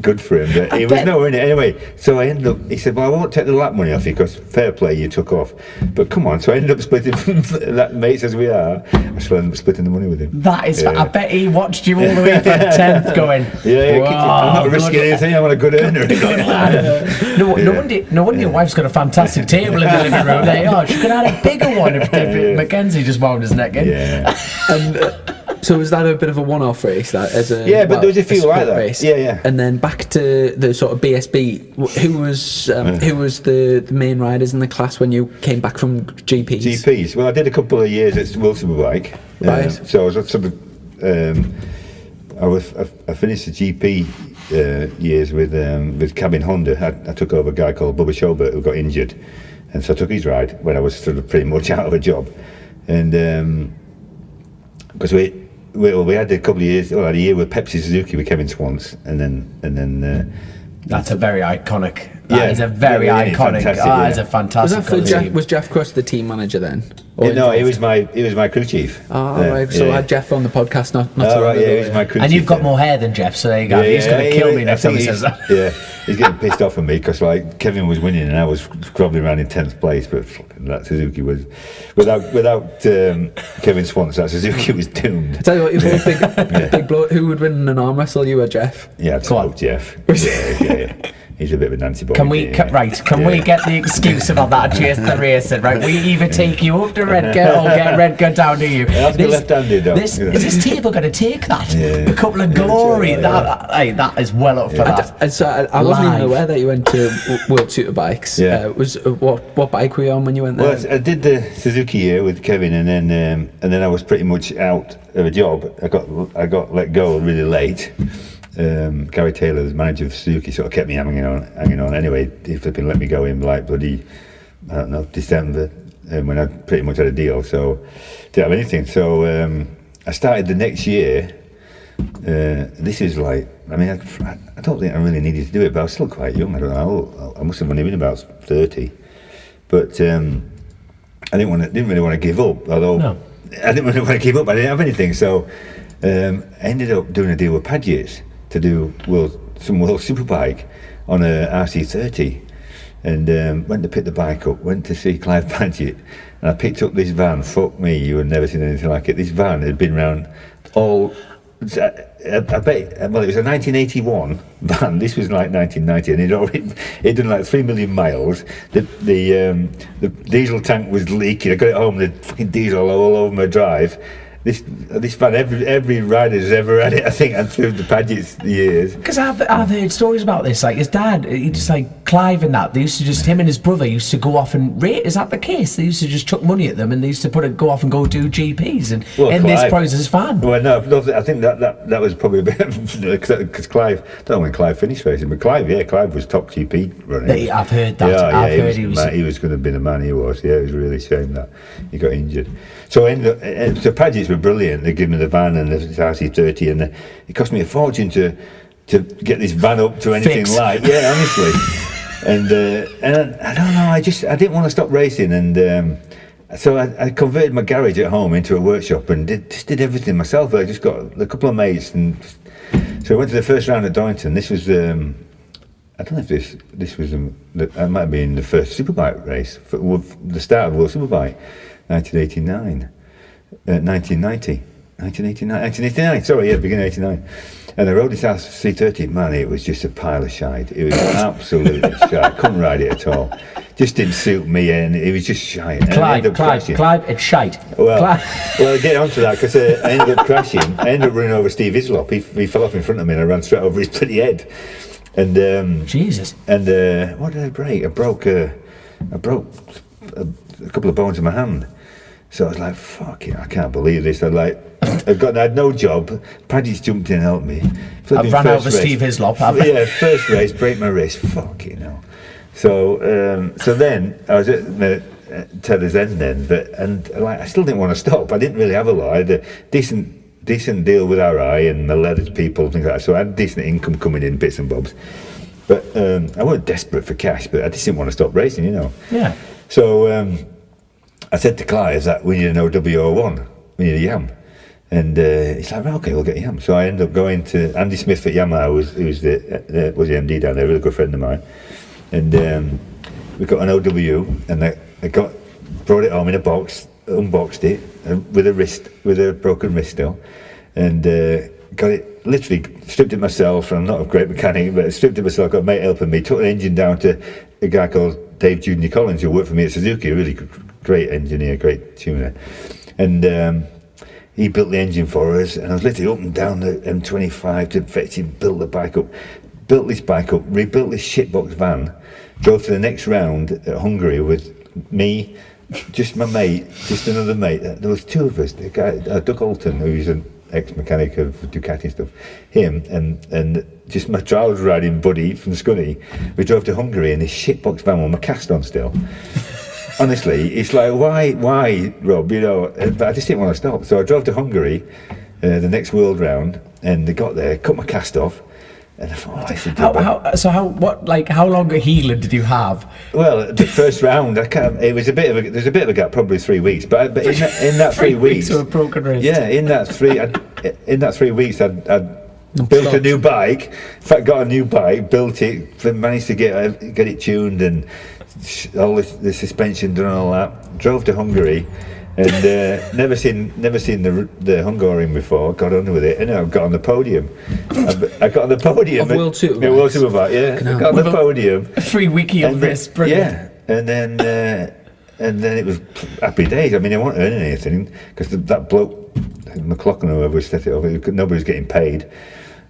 good for him. But he was nowhere in it anyway. So I ended up. He said, "Well, I won't take the lap money off you because fair play, you took off. But come on." So I ended up splitting. Mates as we are, I still ended up splitting the money with him. That is. I bet he watched you all the way from the 10th, going. I'm not risking anything. I'm a good earner. Good lad. No wonder your wife's got a fantastic table in the living room. There you are. She could have had a bigger one if Mackenzie just wound his neck in. Yeah. And so was that a bit of a one-off race? That as a but there was a few like that. Race. Yeah. And then back to the sort of BSB. Who was the main riders in the class when you came back from GPs? GPs. Well, I did a couple of years at World Superbike. Right. So I was sort of. I finished the GP years with Cabin Honda. I took over a guy called Bubba Schobert who got injured, and so I took his ride when I was sort of pretty much out of a job, and because we had a couple of years, I had a year with Pepsi Suzuki with Kevin Swans, and then that's a very iconic. That is a very iconic. It's a fantastic. Was Jeff Cross the team manager then? No, he was my crew chief. Right. So I had Jeff on the podcast. Not he was my crew chief. And you've got more hair than Jeff, so there you go. He's going to kill me next time he says that. Yeah, he's getting pissed off at me because like Kevin was winning and I was probably around in 10th place, but that Suzuki was without Kevin Swans. That Suzuki was doomed. I tell you what, you're a big bloke. Who would win an arm wrestle? You or Jeff? Yeah, I'd spoke Jeff. Yeah. He's a bit of a Nancy boy. Can we get the excuse about that Chase the Racing? Right, we either take you up to Redcar or get Redcar down to you. That's left-handed, though. Is this table going to take that? Yeah. A couple of glory. That is well up for that. And so I wasn't even aware that you went to World Superbikes. Yeah. What bike were you on when you went there? Well, I did the Suzuki year with Kevin, and then I was pretty much out of a job. I got let go really late. Gary Taylor, the manager of Suzuki, sort of kept me hanging on. Anyway, he flipping let me go in like bloody, I don't know, December, when I pretty much had a deal, so didn't have anything. So I started the next year. This is like, I mean, I don't think I really needed to do it, but I was still quite young. I don't know. I must have only been about 30, but I didn't really want to give up. Although I didn't really want to give up. I didn't have anything, so I ended up doing a deal with Padgett's to do some World Superbike on a RC30, and went to pick the bike up, went to see Clive Padgett, and I picked up this van. Fuck me, you had never seen anything like it. This van had been round all, I bet, well, it was a 1981 van. This was like 1990, and it'd done like 3 million miles. The diesel tank was leaking. I got it home, the fucking diesel all over my drive. This van, every rider's ever had it, I think, and through the Padgett's years. Because I've heard stories about this. Like his dad, he just like Clive and that. They used to just him and his brother used to go off and rate. Is that the case? They used to just chuck money at them, and they used to go off and go do GPs and this prize's fan. Well, no, I think that was probably a bit because Clive. I don't know when Clive finished racing, but Clive was top GP running. I've heard that. I've heard he was going to be the man he was. Yeah, it was really a shame that he got injured. So so Padgett's were brilliant. They gave me the van and the RC30, and it cost me a fortune to get this van up to anything like. Yeah, honestly. And I don't know. I didn't want to stop racing, and so I converted my garage at home into a workshop and did everything myself. I just got a couple of mates, and so I went to the first round at Donington. This was I don't know if this was it might have been the first Superbike race, the start of World Superbike. 1989, 1989, sorry, yeah, beginning of 89. And I rode this RC30, man, it was just a pile of shite. It was absolutely shite. Couldn't ride it at all. Just didn't suit me, and it was just shite. Clive, it's shite. Well, get onto that, because I ended up crashing. I ended up running over Steve Hislop. He fell off in front of me, and I ran straight over his bloody head. And Jesus. And what did I break? I broke a couple of bones in my hand. So I was like, fuck it, I can't believe this. I had no job. Paddy's jumped in and helped me. I've run over Steve Hislop. Yeah, first race, break my wrist. Fuck it, no. So then I was at Tether's End then, and I still didn't want to stop. I didn't really have a lot. I had a decent deal with RI and the leathers people, things like that. So I had decent income coming in, bits and bobs. But I wasn't desperate for cash, but I just didn't want to stop racing, you know. Yeah. So I said to Clive that we need an OW01, we need a Yam. And he's like, okay, we'll get Yam. So I ended up going to Andy Smith at Yamaha, who was the MD down there, a really good friend of mine. And we got an OW, and I brought it home in a box, unboxed it with a broken wrist still, and got it, literally stripped it myself. I'm not a great mechanic, but I stripped it myself, got a mate helping me, took the engine down to a guy called Dave Junior Collins, who worked for me at Suzuki, a really great engineer, great tuner. And he built the engine for us, and I was literally up and down the M25 to fetch him, build this bike up, rebuilt this shitbox van, drove to the next round at Hungary with me, just my mate, just another mate. There was two of us, the guy, Doug Alton, who's an ex-mechanic of Ducati and stuff, him, and just my trials riding buddy from Scunny. We drove to Hungary in this shitbox van with my cast on still. Honestly, it's like, why, Rob, but I just didn't want to stop. So I drove to Hungary, the next world round, and they got there, cut my cast off, and I thought, I should do how long a healing did you have? Well, the first round, there's a bit of a gap, probably 3 weeks, but in that 3 weeks, of a broken wrist. Yeah, in that 3 weeks, I'd built a new bike. In fact, got a new bike, built it, managed to get it tuned and all the suspension done and all that. Drove to Hungary, and never seen the Hungarian before. Got on with it, and I got on the podium. I got on the podium of World Tour. Yeah, World Tour bike. Yeah, I got on the podium. 3 week healed wrist, brilliant. Yeah, and then it was happy days. I mean, I wasn't earning anything because that bloke, McLaughlin, whoever set it up, nobody was getting paid.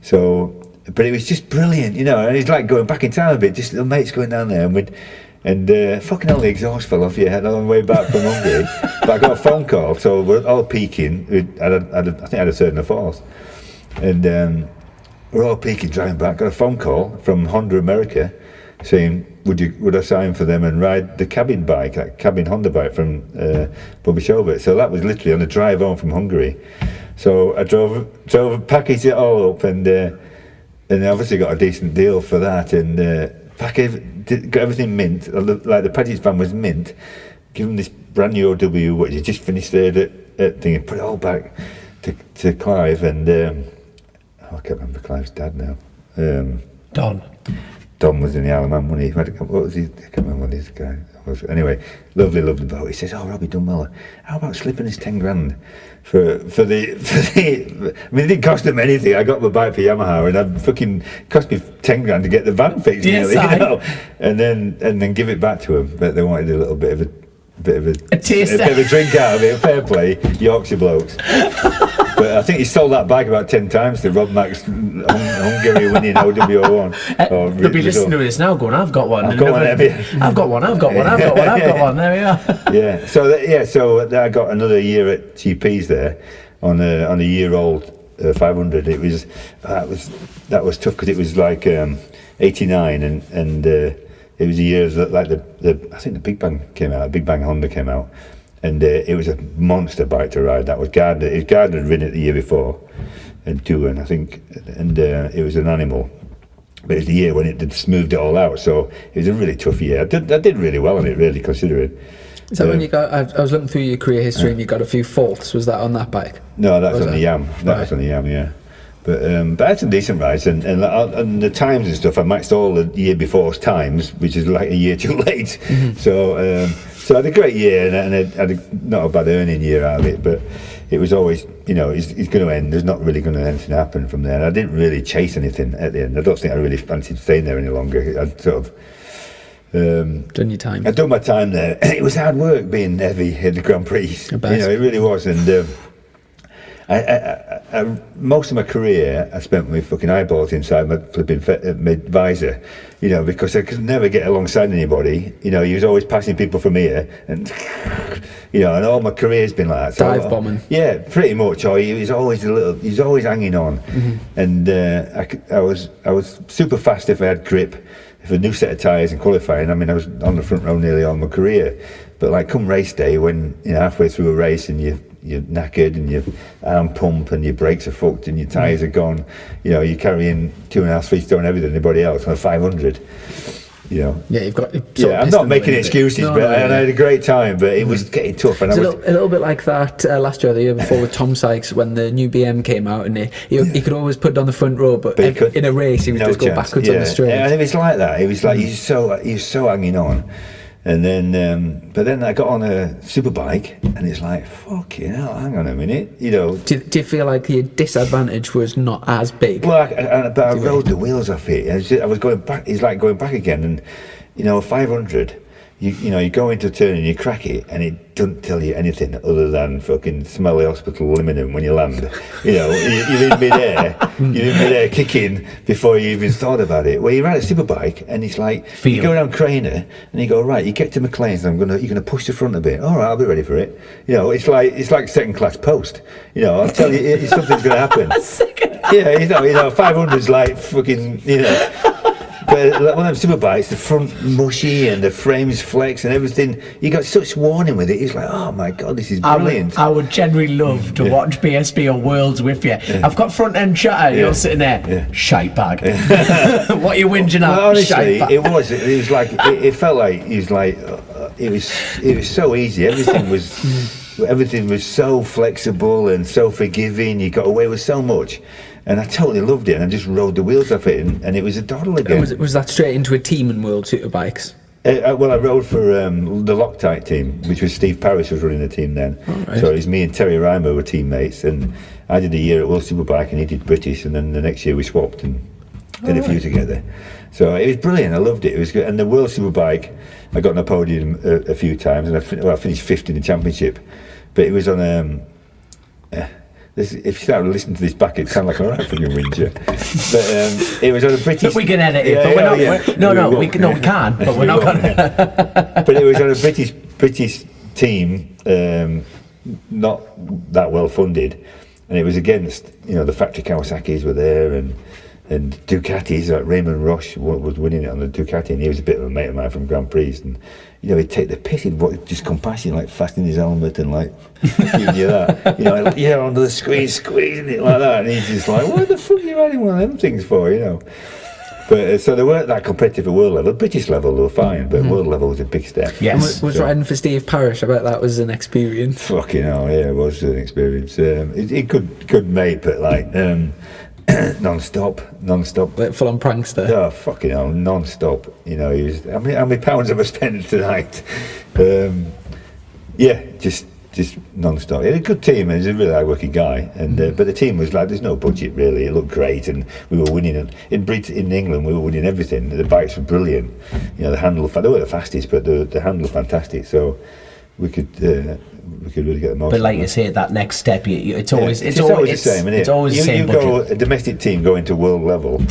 So, but it was just brilliant, and it's like going back in time a bit. Just little mates going down there, and fucking hell, the exhaust fell off your head on the way back from Hungary. But I got a phone call, so we're all peaking. I think I had a third and a fourth, and we're all peaking driving back. Got a phone call from Honda America saying, would I sign for them and ride the cabin bike, that cabin Honda bike from Bobby Shobert. So that was literally on the drive home from Hungary. So I drove, packaged it all up, and obviously got a decent deal for that, and got everything mint, like the package van was mint. Give them this brand new OW, what you just finished there at thing, and put it all back to Clive, and I can't remember Clive's dad now. Don was in the Isle of Man, wasn't he? What was he? I can't remember what this guy was. Anyway, lovely boat. He says, Robbie done well. How about slipping us 10 grand for the I mean, it didn't cost them anything. I got my bike for Yamaha, and it fucking cost me 10 grand to get the van fixed, yes, nearly, and then give it back to them. But they wanted a little bit of a taste, a bit of a drink out of it. Fair play, Yorkshire blokes. But I think he sold that bike about 10 times to Rob Mack's Hungary winning OW01. They'll be listening to this now going, I've got one. I've got one. There we are. Yeah. So I got another year at GP's there on a year-old 500. It was that was tough because it was like 89 and it was a year that like I think the Big Bang Honda came out. And it was a monster bike to ride. That was Gardner. Gardner had ridden it the year before, and Doohan, I think, and it was an animal. But it was the year when it smoothed it all out. So it was a really tough year. I did really well on it, really, considering. Is that when you got? I was looking through your career history, and you got a few fourths. Was that on that bike? No, that was on the Yam. That was on the Yam, yeah. But I had some decent rides, and the times and stuff. I matched all the year before's times, which is like a year too late. Mm-hmm. So I had a great year, and I had not a bad earning year out of it, but it was always, it's going to end. There's not really going to anything happen from there. And I didn't really chase anything at the end. I don't think I really fancied staying there any longer. I'd sort of done your time. I'd done my time there. It was hard work being heavy in the Grand Prix. It really was, and. I most of my career I spent with fucking eyeballs inside my flipping my visor, because I could never get alongside anybody. He was always passing people from here, and and all my career's been like that. So, dive bombing. Yeah, pretty much. Or he was always hanging on, and I was super fast if I had grip, if a new set of tyres in qualifying. I mean, I was on the front row nearly all my career, but like come race day, when halfway through a race and you're knackered and your arm pump and your brakes are fucked and your tyres are gone, you're carrying 2.5-3 stone heavier than anybody else on a 500. you know. Yeah, you've got. I'm not making excuses, but I had a great time. But it was getting tough, and it's a little bit like that last year, or the year before, with Tom Sykes when the new BM came out, and he could always put it on the front row, but in a race he would just go backwards on the straight. And it was like that. It was like he was so hanging on. And then, but then I got on a superbike, and it's like, fucking hell, hang on a minute, you know. Do you feel like the disadvantage was not as big? Well, but I rode the wheels off it. I was going back. It's like going back again, and you know, 500. You know, you go into a turn and you crack it, and it doesn't tell you anything other than fucking smelly hospital linen when you land. You know, you're in midair, kicking before you even thought about it. Well, you ride a superbike, and it's like you go down Craner, and you go right. You get to McLean's, and you're gonna push the front a bit. All right, I'll be ready for it. You know, it's like second class post. You know, I'll tell you, something's gonna happen. Yeah, you know, 500's like fucking, you know. But one of them superbikes, the front mushy and the frames flex and everything, you got such warning with it. It's like, oh my God, this is brilliant. I would generally love to watch BSB or Worlds with you. I've got front end chatter, you're sitting there, shite bag. What are you whinging at? Well, honestly, it was like, it felt like it was so easy. Everything was so flexible and so forgiving. You got away with so much. And I totally loved it, and I just rode the wheels off it, and it was a doddle again. Was that straight into a team in World Superbikes? Well, I rode for the Loctite team, which was Steve Parrish was running the team then. Oh, right. So it was me and Terry Reimer were teammates, and I did a year at World Superbike, and he did British, and then the next year we swapped and did a few together. So it was brilliant. I loved it. It was good. And the World Superbike, I got on the podium a few times, and I finished fifth in the championship. But it was on if you start listening to this back, it sounds like I'm right fucking whinger. But it was on a British. But we can edit it. But we're not. We can. But we're not going to. But it was on a British team, not that well funded, and it was against the factory Kawasaki's were there and Ducatis. Like Raymond Roche was winning it on the Ducati, and he was a bit of a mate of mine from Grand Prix, and he'd take the piss. He'd just come past you like fastening his helmet and like giving you that, under the squeezing it like that, and he's just like, what the fuck are you riding one of them things for, But so they weren't that competitive at world level. British level they were fine, but world level was a big step. Yes, was riding for Steve Parrish. I bet that was an experience. Fucking hell, yeah, it was an experience. He good mate, but like. non-stop like full-on prankster. Oh fucking hell, non-stop. He was how many pounds have I spent tonight? Just non-stop. He had a good team, and he's a really hard-working guy, and but the team was like, there's no budget really. It looked great, and we were winning in England. We were winning everything. The bikes were brilliant. They were the fastest, but the handle was fantastic, so we could really get the most. But like you say, that next step, it's always the same. It's always the same. A domestic team going to world level,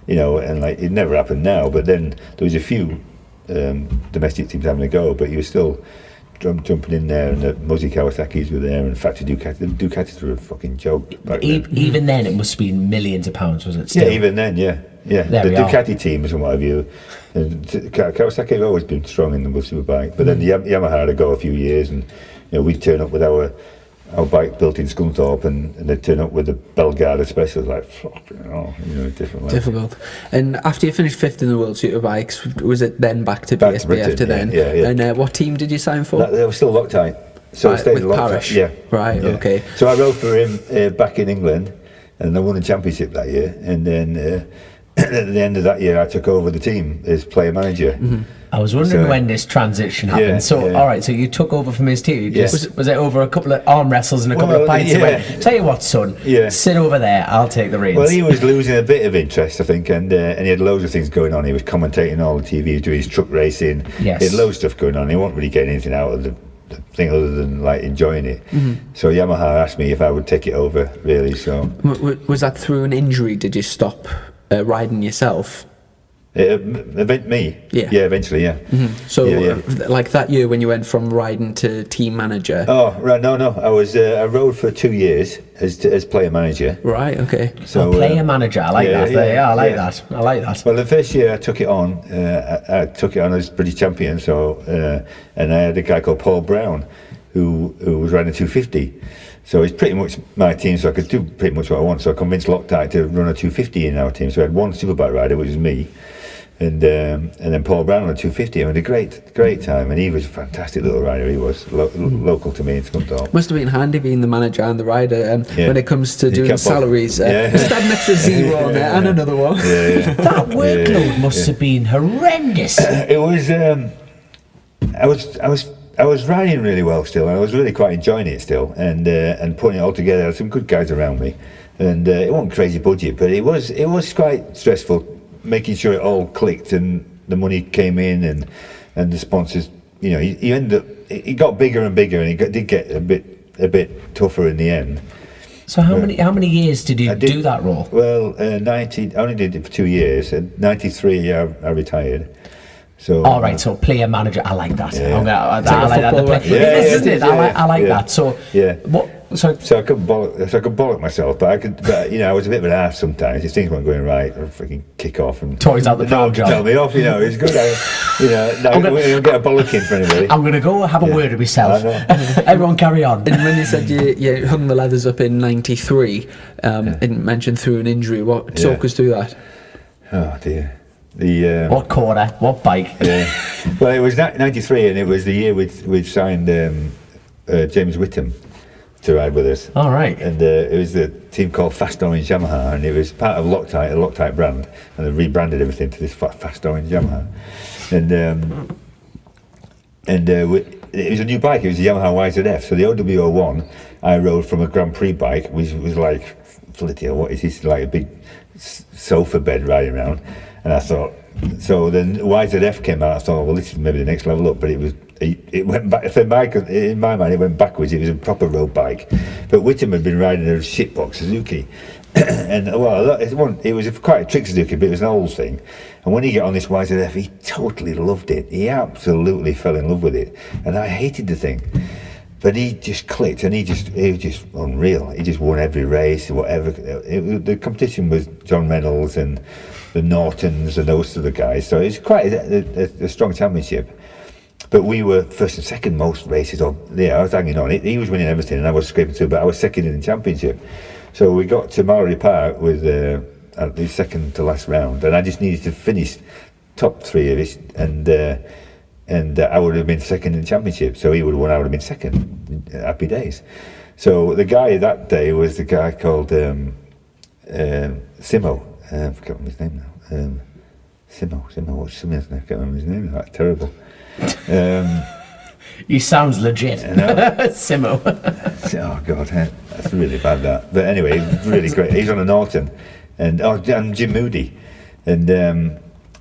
and like it never happened now. But then there was a few domestic teams having a go, but you were still jumping in there, and the Muzzy Kawasaki's were there, and factory Ducati. The Ducatis were a fucking joke. Even then, it must have been millions of pounds, was it? Still? Yeah, even then, yeah. The Ducati teams and what have you. And Kawasaki have always been strong in the World Superbike, but then the Yamaha had to go a few years, and we'd turn up with our bike built in Scunthorpe, and they'd turn up with the Belgarda Special, like different. Difficult. And after you finished fifth in the World Superbikes, was it then back to BSB Britain, after then? Yeah. And what team did you sign for? They were still Loctite. So I stayed with Parrish. Yeah. Right. Yeah. Okay. So I rode for him back in England, and I won the championship that year, and then. At the end of that year, I took over the team as player manager. Mm-hmm. I was wondering when this transition happened. All right, so you took over from his team. Was it over a couple of arm wrestles and a couple of pints? Tell you what, son, sit over there, I'll take the reins. Well, he was losing a bit of interest, I think, and he had loads of things going on. He was commentating all the TV, he was doing his truck racing. Yes. He had loads of stuff going on. He wasn't really getting anything out of the thing other than like enjoying it. Mm-hmm. So Yamaha asked me if I would take it over, really. So was that through an injury? Did you stop riding yourself? Me? Yeah, eventually, yeah. Mm-hmm. So, like that year when you went from riding to team manager? Oh, right, no. I rode for 2 years as player manager. Right, okay. So player manager, I like that. I like that. Well, the first year I took it on, as British champion. So, and I had a guy called Paul Brown, who was riding a 250. So it's pretty much my team, so I could do pretty much what I want. So I convinced Loctite to run a 250 in our team. So I had one superbike rider, which was me, and then Paul Brown on 250. I had a great time, and he was a fantastic little rider. He was local to me in Scunthorpe. Must have been handy being the manager and the rider when it comes to doing salaries. Just add an extra zero on there and another one. That workload must have been horrendous. It was. I was riding really well still, and I was really quite enjoying it still, and putting it all together. I had some good guys around me, and it wasn't crazy budget, but it was quite stressful, making sure it all clicked and the money came in and the sponsors. You know, you end up, it got bigger and bigger, and it did get a bit tougher in the end. So how many years did you do that role? Well, I only did it for 2 years. In 93, I retired. So, all right, so player manager, I like that. Yeah. I like that. I like that. So what? So I could bollock myself, but I was a bit of an ass sometimes. If things weren't going right, I'd freaking kick off and toys out the pram job. Tell me off, it's good. We don't get a bollocking for anybody. I'm going to go have a word with myself. Everyone carry on. And when you said you hung the leathers up in 93, and mentioned through an injury, talk us through that. Oh dear. What quarter? What bike? Well, it was 93, and it was the year we'd signed James Whittam to ride with us. All right. And it was the team called Fast Orange Yamaha, and it was part of Loctite, a Loctite brand, and they rebranded everything to this Fast Orange Yamaha. And it was a new bike. It was a Yamaha YZF. So the OW01 I rode from a Grand Prix bike, which was like, what is this? Like a big sofa bed riding around. And I thought, so then YZF came out. I thought, well, this is maybe the next level up. But it went back. In my mind, it went backwards. It was a proper road bike. But Whittam had been riding a shitbox Suzuki, and it was quite a trick Suzuki, but it was an old thing. And when he got on this YZF, he totally loved it. He absolutely fell in love with it, and I hated the thing. But he just clicked, and he was just unreal. He just won every race, whatever. The competition was John Reynolds and the Nortons and those sort of guys. So it was quite a strong championship. But we were first and second most races. I was hanging on. He was winning everything, and I was scraping through, but I was second in the championship. So we got to Mallory Park with the second to last round, and I just needed to finish top three of it, and I would have been second in the championship. So he would have won, I would have been second. Happy days. So the guy that day was the guy called Simo. I forget his name now. Simo. What's Simo's name? I can't remember his name. That's terrible. He sounds legit. Simo. Oh God, that's really bad. That. But anyway, really great. He's on a Norton, and Jim Moody, and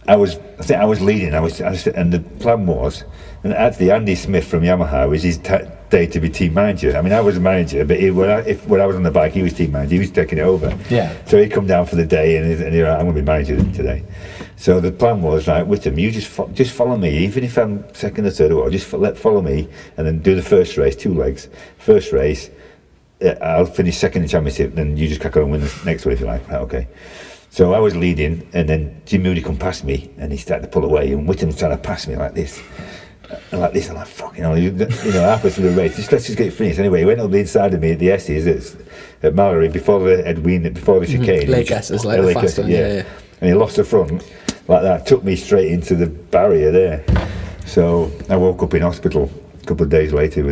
I think I was leading. And the plan was, and actually Andy Smith from Yamaha was his day to be team manager. I mean, I was a manager, but when I was on the bike, he was team manager. He was taking it over. Yeah. So he'd come down for the day, and he's like, I'm going to be manager today. So the plan was, right, Whittam, you just follow me, even if I'm second or third, or just follow me, and then do the first race, 2 legs. First race, I'll finish second in the championship, then you just crack on and win the next one if you like. Right, okay. So I was leading, and then Jim Moody come past me, and he started to pull away, and Whittam's trying to pass me like this. And like this, I'm like, fucking hell, halfway through the race, let's just get it finished. Anyway, he went up the inside of me at the S's at Mallory before the chicane. Lake S's, like the fast one, yeah. And he lost the front like that, took me straight into the barrier there. So I woke up in hospital a couple of days later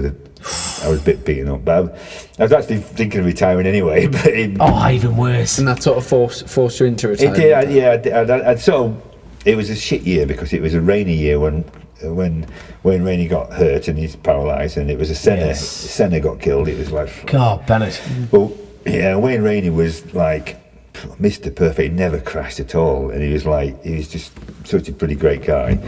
I was a bit beaten up, but I was actually thinking of retiring anyway. But even worse. And that sort of forced you into retirement. It did, I'd sort of, it was a shit year because it was a rainy year when Rainey got hurt and he's paralysed, and it was Senna got killed. It was like, God, Bennett. Well, yeah, Wayne Rainey was like Mr. Perfect, never crashed at all, and he was just such a pretty great guy.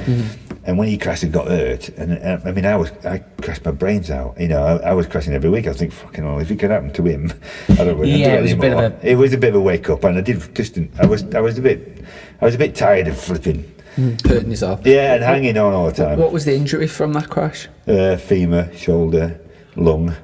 And when he crashed and got hurt, and I mean, I crashed my brains out. I was crashing every week. I was thinking, fucking hell, if it could happen to him, I don't really do it anymore. It was a bit of a wake up, and I was a bit tired of flipping. Hurting yourself. Yeah, and hanging on all the time. What was the injury from that crash? Femur, shoulder, lung.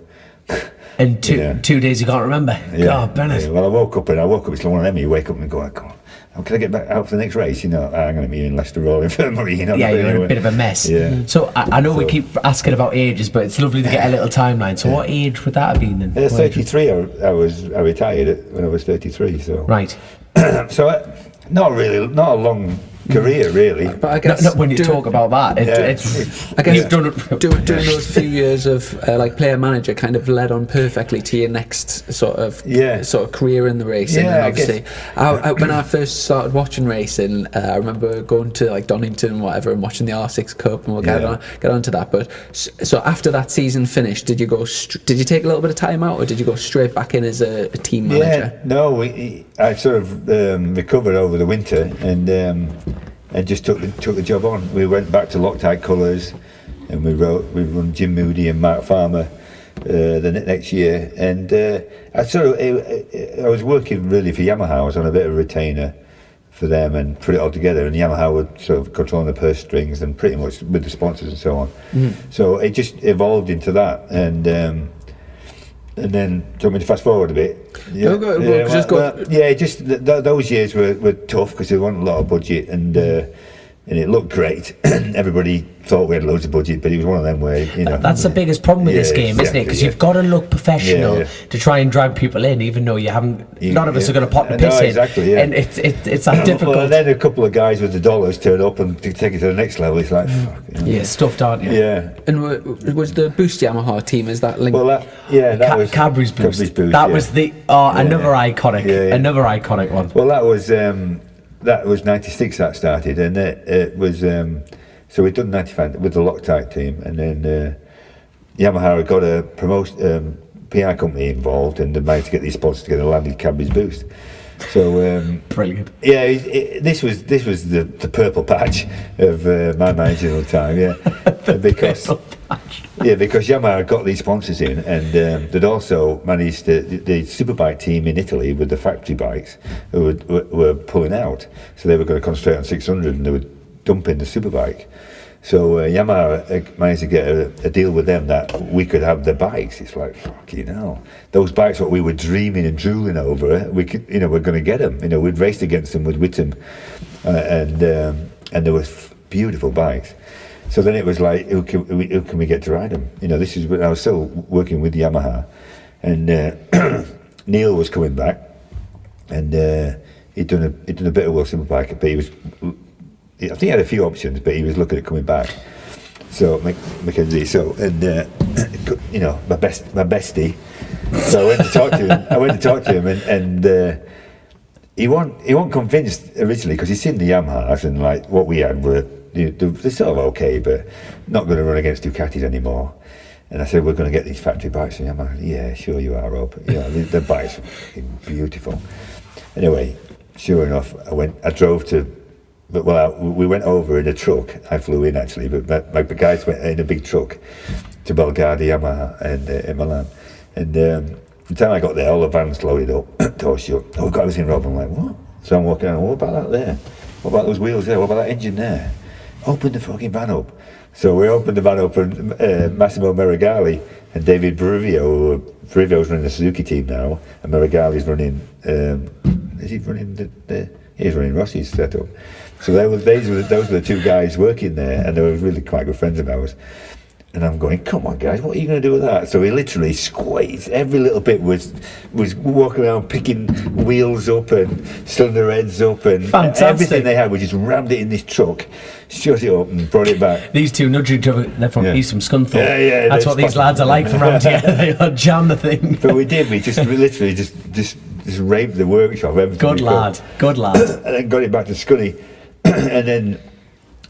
And 2 days you can't remember. Yeah. God, Bennett. Yeah, well, I woke up. It's like one of them. You wake up and go, come on. How can I get back out for the next race? I'm going to be in Leicester Royal Infirmary. Yeah, you're a bit of a mess. Yeah. So I know we keep asking about ages, but it's lovely to get a little timeline. So what age would that have been then? 33. I retired when I was 33. So right. So not a long career, really. But I guess not when you talk about that, it's I guess you've done doing those few years of like player manager kind of led on perfectly to your next sort of career in the racing. Yeah, and obviously, when I first started watching racing, I remember going to like Donington and whatever and watching the R6 Cup, and we'll get onto that. But so after that season finished, did you take a little bit of time out, or did you go straight back in as a team manager? Yeah, no, I sort of recovered over the winter and just took the job on. We went back to Loctite Colours, and we run Jim Moody and Mark Farmer the next year. And I was working really for Yamaha. I was on a bit of a retainer for them and put it all together. And Yamaha would sort of controlling the purse strings and pretty much with the sponsors and so on. So it just evolved into that. And then, do you want me to fast forward a bit? Those years were tough because there wasn't a lot of budget, and it looked great. Everybody thought we had loads of budget, but it was one of them where that's the biggest problem with this game, isn't it? Because you've got to look professional to try and drag people in, even though you haven't. None of us are going to pop the piss in. Exactly, and it's that difficult. Well, and then a couple of guys with the dollars turn up and take it to the next level. It's like, fuck, stuffed, aren't you? Yeah. And was the Boost Yamaha team? Is that linked? Well, that was Cadbury's Boost. That was the another iconic one. Well, that was 96 that started, and it was so we'd done 95 with the Loctite team, and then Yamaha got a PR company involved, and they managed to get these sponsors together and landed Cadbury's Boost. So brilliant. Yeah, this was the purple patch of my managerial time. Yeah, because Yamaha got these sponsors in, and they'd also managed the superbike team in Italy with the factory bikes who were pulling out, so they were going to concentrate on 600, and they were dumping the superbike. So Yamaha managed to get a deal with them that we could have the bikes. It's like, fucking hell, those bikes what we were dreaming and drooling over, we could, we're going to get them. We'd raced against them with Whittam, and there was beautiful bikes. So then it was like, who can we get to ride them? This is when I was still working with Yamaha, and Neil was coming back, and he'd done a bit of World Superbike, but I think he had a few options, but he was looking at coming back. So Mackenzie, my bestie. So I went to talk to him. And he wasn't convinced originally because he's seen the Yamahas, and like what we had were they're sort of okay, but not going to run against Ducatis anymore. And I said, we're going to get these factory bikes from Yamaha. Yeah, sure you are, Rob. The bikes are fucking beautiful. Anyway, sure enough, I drove to. We went over in a truck. I flew in actually, but my guys went in a big truck to Belgardi Yamaha and in Milan. And the time I got there, all the vans loaded up, doors shut. Oh, we've got everything, Rob. I'm like, what? So I'm walking around. What about that there? What about those wheels there? What about that engine there? Open the fucking van up. So we opened the van up, and Massimo Merigali and David Brivio. Brivio's running the Suzuki team now, and Merigali's running. Is he running he's running Rossi's setup. So those were the two guys working there, and they were really quite good friends of ours. And I'm going, come on, guys, what are you going to do with that? So he literally squeezed every little bit. Was walking around picking wheels up and cylinder heads up, and everything they had. We just rammed it in this truck, shut it up, and brought it back. These two nudged each other. They're from East from Scunthorpe. Yeah. That's what these lads are like from around here. They jam the thing. But we literally just raped the workshop. Good lad. And then got it back to Scunny, and then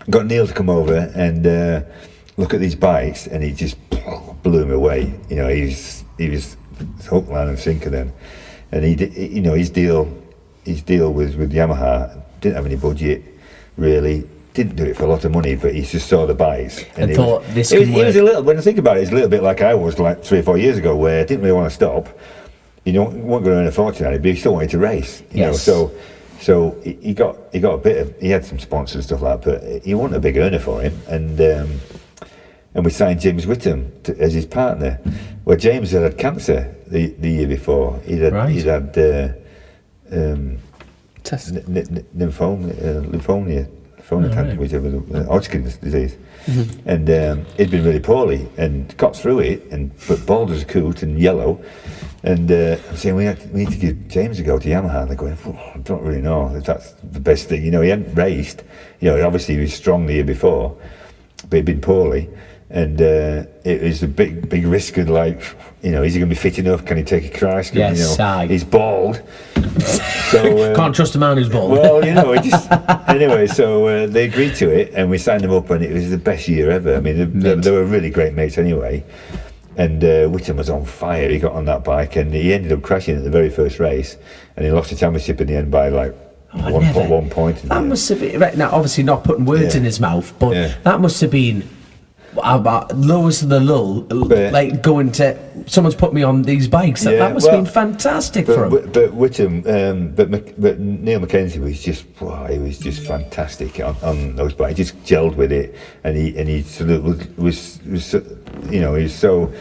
got Neil to come over and look at these bikes, and he just blew him away. He was hook, line, and sinker then, and his deal with Yamaha didn't have any budget really. Didn't do it for a lot of money, but he just saw the bikes and thought this could work. It was a little. When I think about it, it's a little bit like I was like 3 or 4 years ago, where I didn't really want to stop. Weren't going to earn a fortune at it, but he still wanted to race. So he got a bit of. He had some sponsors and stuff like that, but he wasn't a big earner for him, and we signed James Whittam as his partner. Well, James had cancer the year before. He'd had lymphomia. which was Hodgkin's disease. And he'd been really poorly and got through it, but bald as a coot and yellow. And I'm saying we need to give James a go to Yamaha. And they're going, I don't really know if that's the best thing. He hadn't raced. Obviously he was strong the year before, but he'd been poorly. And it was a big risk of is he going to be fit enough? Can he take a crash? Yes, he's bald. So can't trust a man who's bald. Well, anyway. So they agreed to it, and we signed him up, and it was the best year ever. I mean, they were really great mates anyway. And Whittam was on fire. He got on that bike, and he ended up crashing at the very first race, and he lost the championship in the end by 1 point. That must have been now. Obviously, not putting words in his mouth, but that must have been. Lowest of the lull, going to someone's put me on these bikes. That must have been fantastic for him. But Whittam, but Neil Mackenzie was just fantastic on those bikes. He just gelled with it, and he sort of was he was so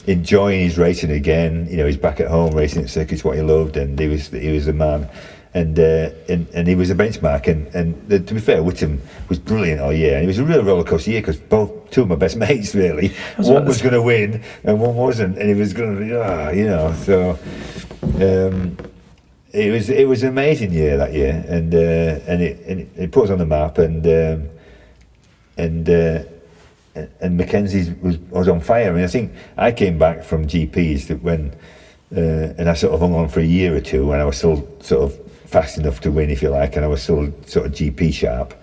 enjoying his racing again. He's back at home racing at circuits, what he loved, and he was the man. And he was a benchmark, and to be fair, Whittam was brilliant all year, and it was a real rollercoaster year because two of my best mates really, one was going to win and one wasn't, and it was going to so it was an amazing year that year, and it put us on the map, and Mackenzie was on fire. I mean, I think I came back from GPs that when and I sort of hung on for a year or two, and I was still sort of fast enough to win, if you like, and I was still sort of GP sharp,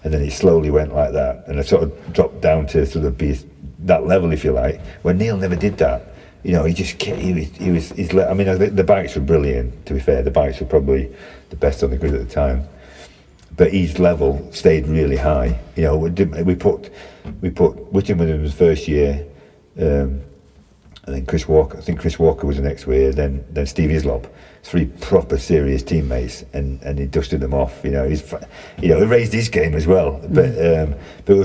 and then it slowly went like that, and I sort of dropped down to sort of be that level, if you like, when Neil never did that. He just I mean, the bikes were brilliant, to be fair. The bikes were probably the best on the grid at the time, but his level stayed really high. We put Whittam with him his first year, and then Chris Walker. I think Chris Walker was the next year. Then Steve Hislop, 3 proper serious teammates, and he dusted them off. He raised his game as well. But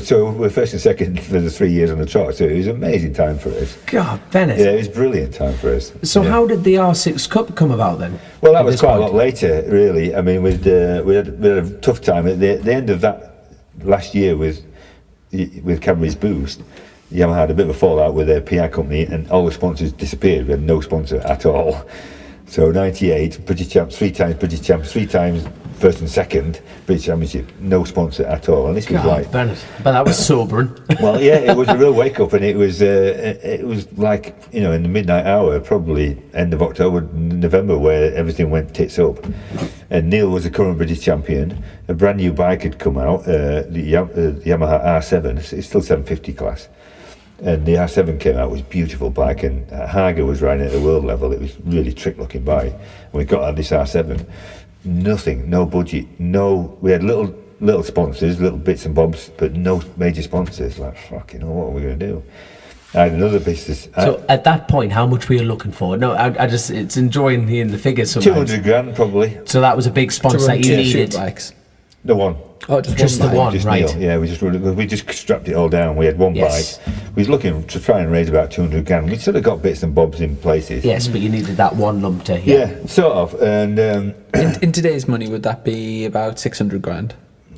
so we're first and second for the 3 years on the trot. So it was an amazing time for us. God, Bennett. Yeah, it was a brilliant time for us. So how did the R6 Cup come about then? Well, that was quite a lot later, really. I mean, we had a tough time at the end of that last year with Cadbury's Boost. Yamaha had a bit of a fallout with their PR company, and all the sponsors disappeared. We had no sponsor at all. So 98, British champs, 3 times British champs, 3 times first and second British championship, no sponsor at all. And this was like, Bennett. But that was sobering. Well, yeah, it was a real wake up, and it was like in the midnight hour, probably end of October, November, where everything went tits up. And Neil was the current British champion. A brand new bike had come out, the Yamaha R7. It's still 750 class. And the R7 came out, it was a beautiful bike, and Hager was riding at the world level. It was really trick-looking bike. And we got out this R7, nothing, no budget, we had little sponsors, little bits and bobs, but no major sponsors. Like, fucking hell, what are we going to do? I had another business. So at that point, how much were you looking for? No, it's enjoying hearing the figures sometimes. 200 grand probably. So that was a big sponsor that you needed. Bikes. The one. Oh, just the one, just right? Neil. Yeah, we just strapped it all down. We had one bike. We was looking to try and raise about 200 grand. We sort of got bits and bobs in places. Yes, but you needed that one lump to. Yeah, sort of. And in today's money, would that be about 600 grand?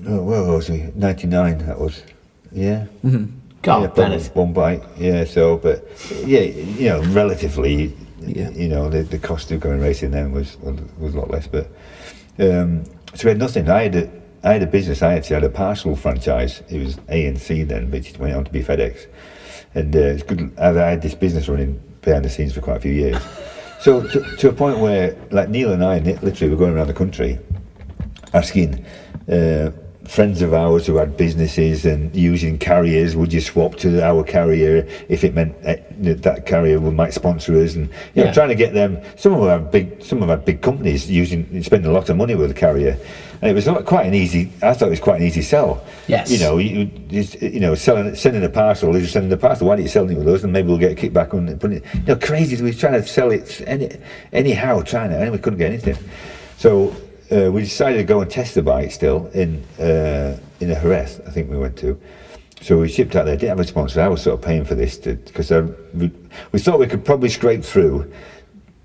Oh, where was we? 99. That was. Yeah. Mm-hmm. God, Bennett. One bike. Yeah. So, but yeah, relatively, the cost of going racing then was a lot less. But so we had nothing. I had a business. I actually had a parcel franchise. It was A&C then, but it went on to be FedEx. And it's good. I had this business running behind the scenes for quite a few years. So to a point where, like Neil and I, literally were going around the country asking friends of ours who had businesses and using carriers, would you swap to our carrier if it meant that carrier might sponsor us, and trying to get them. Some of them had big companies spending a lot of money with the carrier, and it was quite an easy. I thought it was quite an easy sell. Yes. Sending a parcel is sending a parcel. Why don't you sell it with us, and maybe we'll get a kickback on it. Crazy. We were trying to sell it anyhow, and we couldn't get anything. So. We decided to go and test the bike still in a Jerez, I think we went to. So we shipped out there, didn't have a sponsor. I was sort of paying for this because we thought we could probably scrape through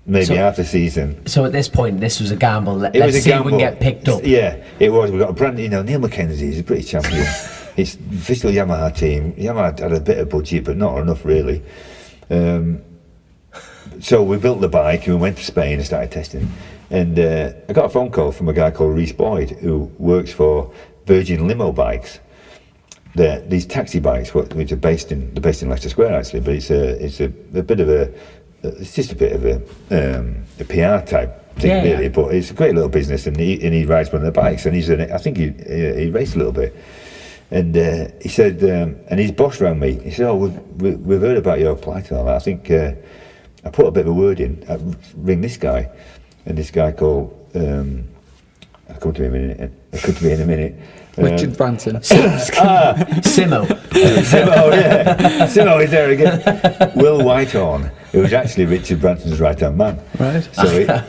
maybe half the season. So at this point, this was a gamble. Let's see if we can get picked up. Yeah, it was. We got a brand. Neil Mackenzie is a British champion. It's the official Yamaha team. Yamaha had a bit of budget, but not enough really. So we built the bike and we went to Spain and started testing. And I got a phone call from a guy called Rhys Boyd, who works for Virgin Limo Bikes. These taxi bikes, which are based in Leicester Square actually, but it's a bit of a. It's just a bit of a PR type thing, really. But it's a great little business, and he rides one of the bikes, and I think he raced a little bit. And he said, and his boss rang me. He said, "Oh, we've heard about your apply to all that. I think I put a bit of a word in. Ring this guy." And this guy called. I'll come to him in a minute. Richard Branson. Simo. Simo, yeah. Simo is there again. Will Whitehorn, who was actually Richard Branson's right-hand man. Right.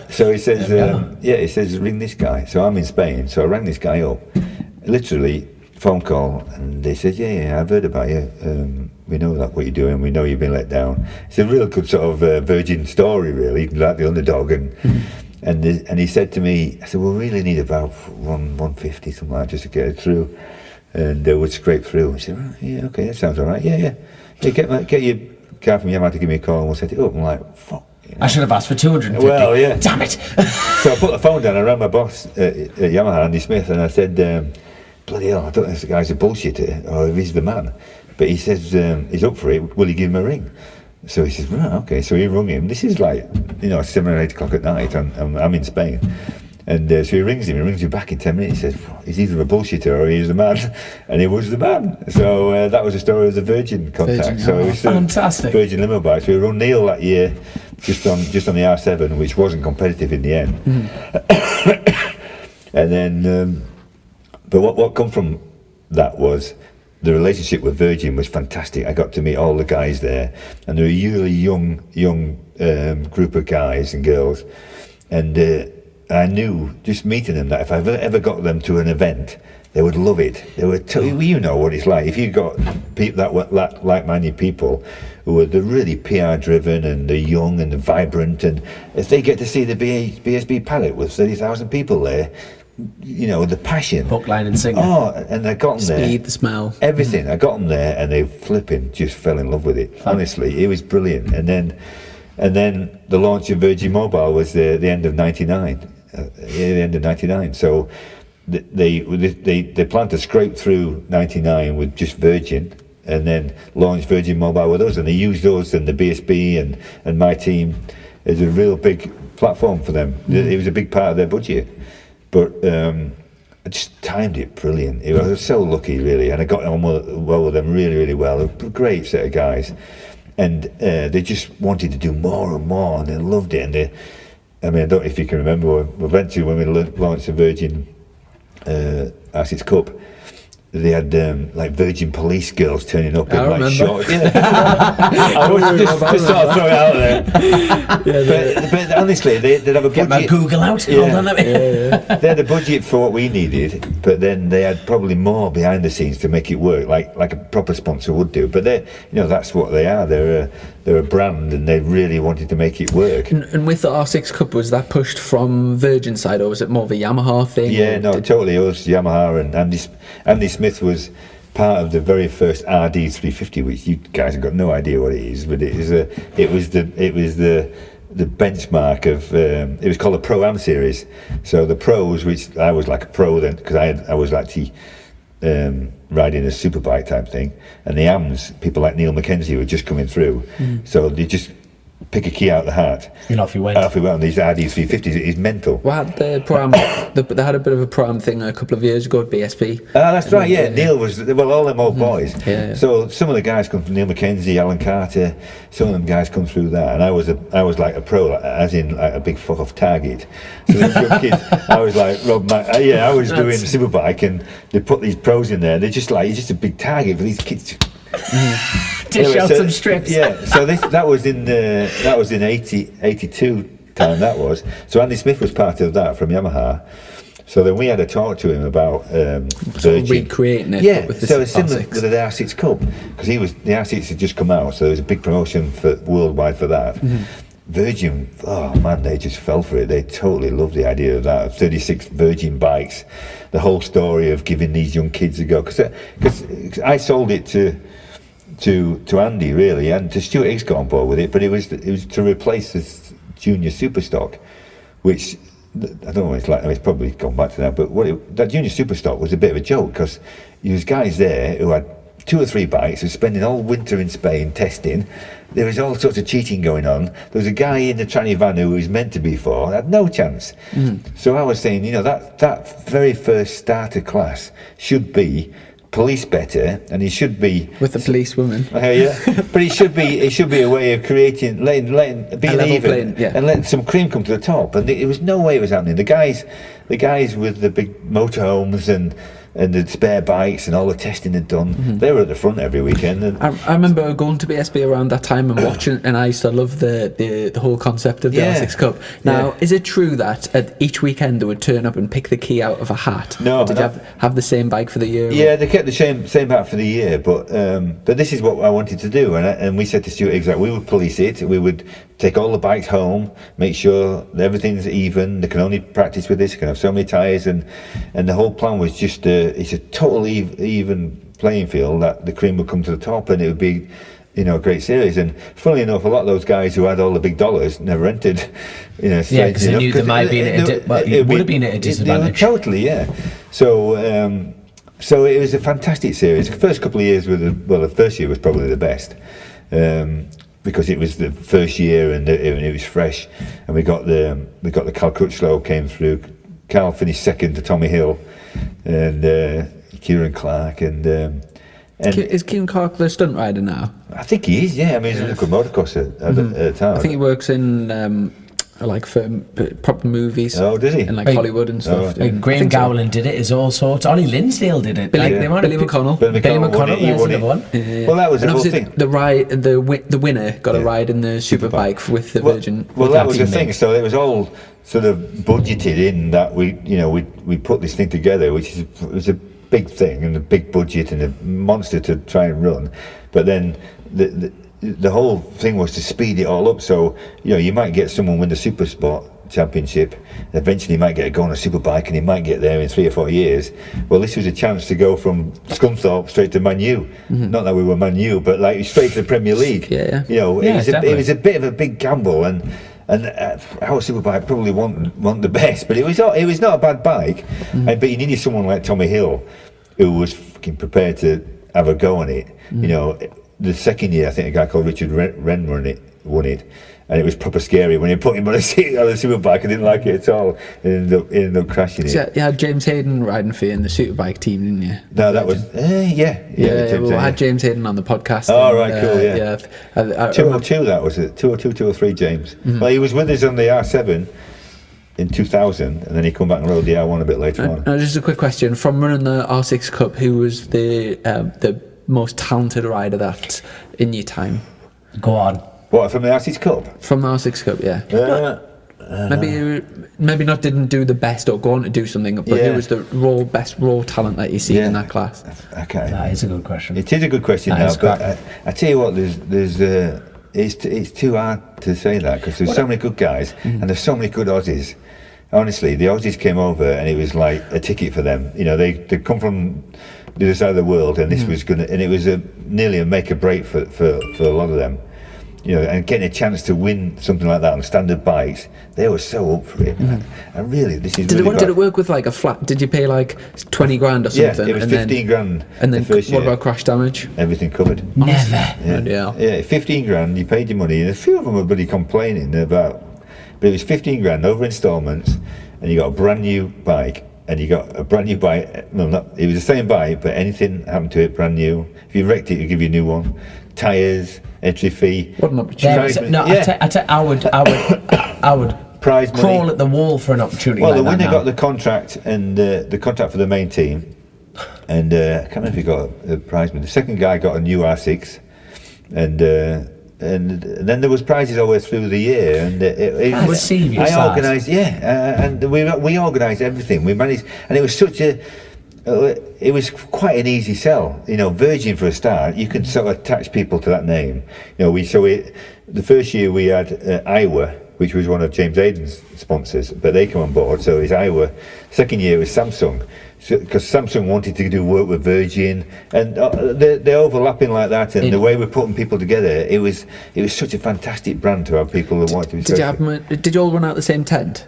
So he says, he says, ring this guy. So I'm in Spain, so I rang this guy up. Literally, phone call, and they said, yeah, I've heard about you. We know that what you're doing. We know you've been let down. It's a real good sort of Virgin story, really, like the underdog. And he said to me, I said, we really need about 150, something like that, just to get it through. And they would scrape through. I said, yeah, okay, that sounds all right. Yeah, get your car from Yamaha to give me a call and we'll set it up. I'm like, fuck. I should have asked for 250. Well, yeah. Damn it. So I put the phone down, I rang my boss at Yamaha, Andy Smith, and I said, bloody hell, I don't know if the guy's a bullshitter or if he's the man. But he says, he's up for it, will you give him a ring? So he says, right, okay. So he rung him. This is like, 7 or 8 o'clock at night. I'm in Spain. And so he rings him back in 10 minutes. He says, he's either a bullshitter or he's the man. And he was the man. So that was the story of the Virgin contact. So it was fantastic. Virgin Limo Bikes. We run Neil that year just on the R7, which wasn't competitive in the end. And then, but what come from that was, the relationship with Virgin was fantastic. I got to meet all the guys there, and they were a really young group of guys and girls, and I knew just meeting them that if I ever got them to an event, they would love it. They would you know what it's like if you got people that like-minded people who are really PR driven and they're young and they're vibrant, and if they get to see the BSB paddock with 30,000 people there. The passion. Hook, line and sinker. Oh, and I got them there. Speed, the smell. Everything. I got them there and they flipping just fell in love with it. Honestly, it was brilliant. And then the launch of Virgin Mobile was the end of 99. The end of 99. So they planned to scrape through 99 with just Virgin and then launch Virgin Mobile with us. And they used us and the BSB and my team as a real big platform for them. It was a big part of their budget. But I just timed it brilliant. I was so lucky, really, and I got on well with them really, really well. A great set of guys, and they just wanted to do more and more, and they loved it. And I don't know if you can remember, eventually when we launched the Virgin R6 Cup, they had like Virgin police girls turning up in like shorts. Yeah. I was just sort of throw it out there. But honestly, they'd have a budget. Get my Google out. Yeah. Hold on, they had a budget for what we needed, but then they had probably more behind the scenes to make it work, like a proper sponsor would do. But that's what they are. They're a brand, and they really wanted to make it work. And with the R6 Cup, was that pushed from Virgin side, or was it more of a Yamaha thing? Yeah, totally. It was Yamaha, and Andy Smith was part of the very first RD 350, which you guys have got no idea what it is, but it was the benchmark of it was called the Pro-Am series. So the pros, which I was like a pro then, because I was actually riding a superbike type thing, and the AMs, people like Neil Mackenzie were just coming through, so they just pick a key out the hat. And off he went. On these RD 350s. It's mental. Well, the Pro-Am, they had a bit of a Pro-Am thing a couple of years ago at BSB. That's right, yeah. Neil was, all them old boys. Yeah. So some of the guys come from Neil Mackenzie, Alan Carter, some of them guys come through that, and I was like a pro, as in like a big fuck off target. So these young kids, I was like Rob I was doing Superbike, and they put these pros in there, they're just like, you're just a big target for these kids. Dish out some strips. Yeah, so that was in 82 time. That was so. Andy Smith was part of that from Yamaha. So then we had a talk to him about recreating it. Yeah, with the so it's similar R6. to the R6 Cup, because the R6 had just come out, so there was a big promotion for worldwide for that. Virgin, oh man, they just fell for it. They totally loved the idea of that, 36 Virgin bikes, the whole story of giving these young kids a go. Because I sold it to Andy, really, and to Stuart Higgs got on board with it, but it was to replace this junior super stock, which I don't know what it's like. It's probably gone back to that, but that junior super stock was a bit of a joke, because there was guys there who had 2 or 3 bikes, who were spending all winter in Spain testing. There was all sorts of cheating going on. There was a guy in the tranny van who was meant to be for, had no chance. So I was saying, that very first starter class should be police better, and it should be with the police woman. But it should be a way of creating, letting being even, and letting some cream come to the top. And there was no way it was happening. The guys with the big motorhomes and the spare bikes and all the testing they'd done, they were at the front every weekend. And I remember going to BSB around that time and watching, and I used to love the whole concept of the R6 Cup. Now, is it true that at each weekend they would turn up and pick the key out of a hat? No. Did you have the same bike for the year? Yeah, they kept the same hat for the year, but this is what I wanted to do, and we said to Stuart Higgs that we would police it. We would take all the bikes home, make sure everything's even. They can only practice with this. They can have so many tyres, and the whole plan was just it's a totally even playing field, that the cream would come to the top, and it would be a great series. And funnily enough, a lot of those guys who had all the big dollars never entered. Because they knew they might be it would have been at a disadvantage. Totally, yeah. So it was a fantastic series. The first couple of years the first year was probably the best. Because it was the first year and it was fresh, and we got the Cal Crutchlow came through. Cal finished second to Tommy Hill, and Kieran Clark, and is Kieran Clark the stunt rider now? I think he is. Yeah, I mean he's a good motocrosser at the time. I think he works in for proper movies. Oh, does he? And Hollywood and stuff. Graham Gowland did it. Is all sorts. Ollie Linsdale did it. Billy McConnell. Billy McConnell. There's another one. Well, that was the whole thing. The winner got a ride in the Superbike with the Virgin. Well, that was the thing. So it was all sort of budgeted in that we put this thing together, which was a big thing and a big budget and a monster to try and run, but then the whole thing was to speed it all up. So you might get someone win the Super Sport Championship, eventually you might get a go on a Superbike, and he might get there in 3 or 4 years. Well, this was a chance to go from Scunthorpe straight to Man U. Not that we were Man U, but straight to the Premier League. It was a bit of a big gamble, and our Superbike probably wasn't the best, but it was not a bad bike. But you needed someone like Tommy Hill who was fucking prepared to have a go on it. The second year, I think a guy called Richard Wren won it, and it was proper scary when you put him on a Superbike. I didn't like it at all. It ended up crashing it. So you had James Hayden riding for you in the Superbike team, didn't you? No, that was I had James Hayden on the podcast. Oh, right, cool, 202 that was it. 202, 203 James. Well, he was with us on the R7 in 2000, and then he come back and rode the R1 a bit later on. Just a quick question: from running the R6 Cup, who was the most talented rider that in your time? Go on. What, from the R6 Cup? From the R6 Cup, yeah. Maybe not didn't do the best or go on to do something, but who was the best raw talent that you see in that class? Okay, that is a good question. It is a good question now, but I tell you what, it's too hard to say that, because there's so many good guys and there's so many good Aussies. Honestly, the Aussies came over and it was like a ticket for them. They come from the other side of the world, and this was and it was nearly a make or break for a lot of them. And getting a chance to win something like that on standard bikes, they were so up for it. And really, this is did it work with a flat? Did you pay 20 grand or something? Yeah, it was 15 grand. And then what about crash damage? Everything covered. Never. Yeah, 15 grand. You paid your money, and a few of them were bloody complaining about. But it was 15 grand over instalments, and you got a brand new bike. And you got a brand new bike. It was the same bike, but anything happened to it, brand new. If you wrecked it, you give you a new one. Tyres, entry fee. What an opportunity! I would prize crawl money at the wall for an opportunity. Well, the winner got the contract and the contract for the main team, and I can't remember if he got a prize money. The second guy got a new R6, and then there was prizes all the way through the year, and it was serious. I organised, and we organised everything. We managed, and it was such a it was quite an easy sell. Virgin for a start. You could sort of attach people to that name. The first year we had Iowa, which was one of James Aiden's sponsors, but they come on board, so it's Iowa. Second year was Samsung, because Samsung wanted to do work with Virgin, and they're overlapping like that, and the way we're putting people together, it was such a fantastic brand to have people that wanted to be. Did you all run out the same tent?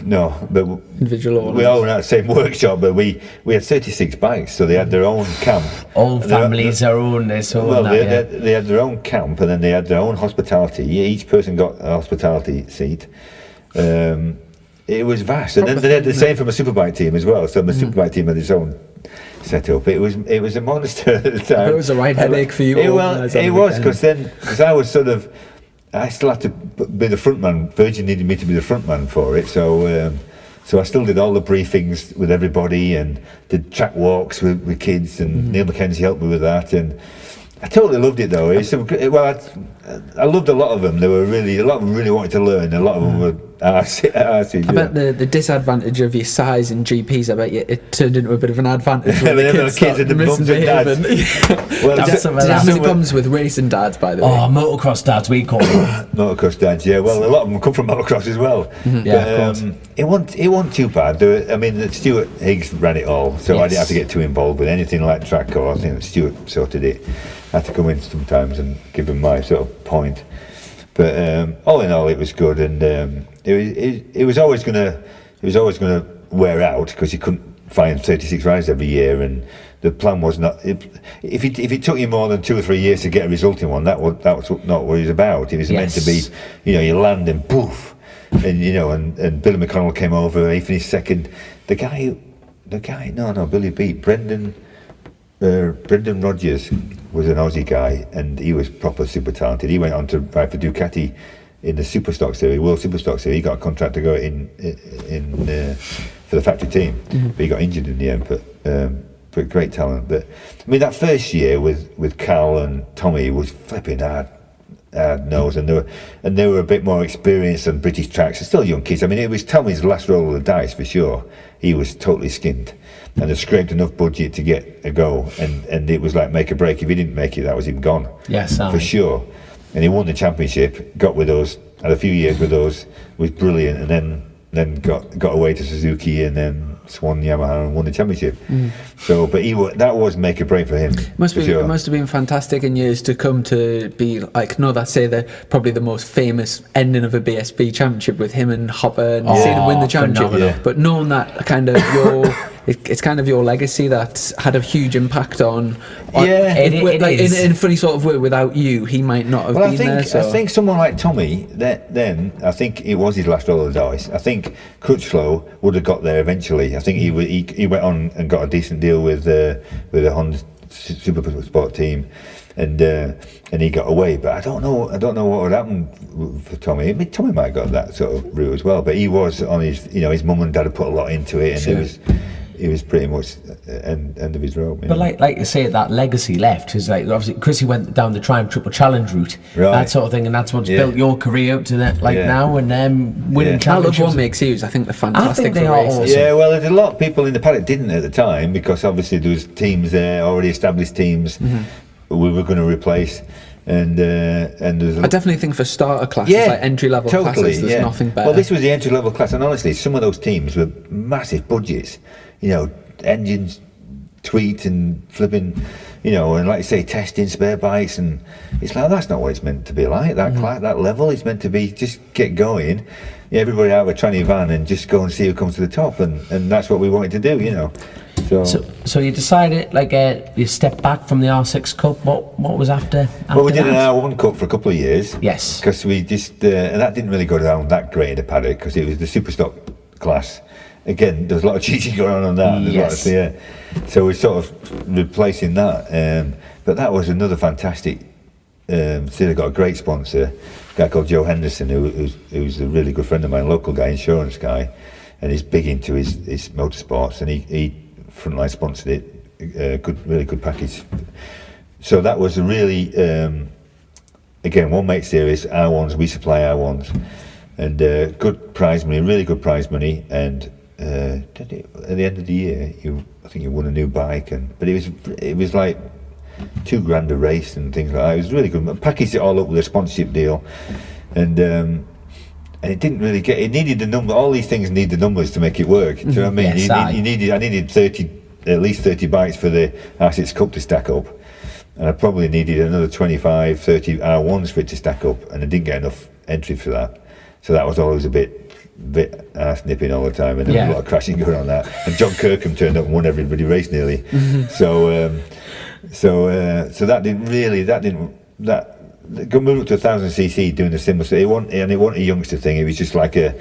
No, but individual. We all ran out the same workshop, but we had 36 bikes, so they had their own camp. All families, their own. They had their own camp, and then they had their own hospitality. Each person got a hospitality seat. It was vast, and then they had the same from a superbike team as well. So the superbike team had its own setup. It was a monster at the time. It was a right headache for you. It was because I was sort of. I still had to be the front man. Virgin needed me to be the front man for it, so I still did all the briefings with everybody and did track walks with kids, and Neil Mackenzie helped me with that, and I totally loved it though. I loved a lot of them. A lot of them really wanted to learn. A lot of them were arsey. I bet the disadvantage of your size in GPs, I bet it turned into a bit of an advantage. When the kids and the mums and dads. Well, did you have any problems with racing dads, by the way? Oh, motocross dads, we call them. Motocross dads, yeah. Well, a lot of them come from motocross as well. Yeah, of course. It wasn't too bad. Stuart Higgs ran it all, so I didn't have to get too involved with anything like track or anything. That Stuart sorted it. I had to come in sometimes and give him my sort of point. But all in all, it was good, and it was always gonna wear out because you couldn't find 36 rides every year, and the plan was not. If it took you more than 2 or 3 years to get a result in one, that was not what it was about. It was meant to be, you land and poof, and Billy McConnell came over. He finished second. Billy beat Brendan Rodgers. Was an Aussie guy, and he was proper super talented. He went on to ride for Ducati in the Superstock Series, World Superstock Series. He got a contract to go in for the factory team, but he got injured in the end. But great talent. But that first year with Cal and Tommy was flipping hard nose, and they were a bit more experienced than British tracks. They're still young kids. It was Tommy's last roll of the dice for sure. He was totally skinned. And had scraped enough budget to get a go, and it was like make or break. If he didn't make it, that was him gone. Yes, for sure. And he won the championship, got with us, had a few years with us, was brilliant, and then got away to Suzuki, and then Swan Yamaha and won the championship. So, but that was make or break for him. It must have been fantastic in years to come to be like, that's probably the most famous ending of a BSB championship with him and Hopper, and seeing him win the championship. But knowing that kind of it's kind of your legacy that had a huge impact on in a funny sort of way. Without you, he might not have been there. So. I think someone like Tommy, then I think it was his last roll of the dice. I think Crutchlow would have got there eventually. I think he went on and got a decent deal with a Honda Super Sport team, and he got away. But I don't know what would happen for Tommy. Tommy might have got that sort of route as well. But he was on his mum and dad had put a lot into it, and it was pretty much end of his rope. But like you say, that legacy left, because obviously Chrissy went down the Triumph Triple Challenge route, that sort of thing, and that's what's built your career up to that now, and winning championships. What makes you, I think they're fantastic. I think they are awesome. Yeah, well, there's a lot of people in the paddock didn't at the time, because obviously there was teams there, already established teams we were going to replace. And there's I definitely think for starter classes, like entry level classes, there's nothing better. Well, this was the entry level class, and honestly, some of those teams were massive budgets. Engines, tweet and flipping, and like you say, testing spare bikes, and it's like that's not what it's meant to be like. That level is meant to be just get going, everybody out of a tranny van and just go and see who comes to the top, and that's what we wanted to do, So you decided, you stepped back from the R6 Cup. What was after? Well, we did an R1 Cup for a couple of years. Yes. Because we just and that didn't really go down that great in the paddock, because it was the Superstock class. Again, there's a lot of cheating going on that. Yes. So we're sort of replacing that. But that was another fantastic. Still got a great sponsor, a guy called Joe Henderson, who's a really good friend of mine, local guy, insurance guy, and he's big into his motorsports, and he frontline sponsored it. Really good package. So that was a really, again, one mate series, R1s, we supply R1s, and good prize money, really good prize money, and at the end of the year, I think you won a new bike, but it was like $2,000 a race and things like that. It was really good. I packaged it all up with a sponsorship deal, and it didn't really get. It needed the number. All these things need the numbers to make it work. Do you know what I mean? Yes, I needed at least 30 bikes for the R6 Cup to stack up, and I probably needed another 25, 30 R1s for it to stack up, and I didn't get enough entry for that. So that was always a bit ass nipping all the time, and there was a lot of crashing going on that. And John Kirkham turned up and won every bloody race nearly. So that moved up to 1,000cc doing the similar stuff. It wasn't a youngster thing. It was just like a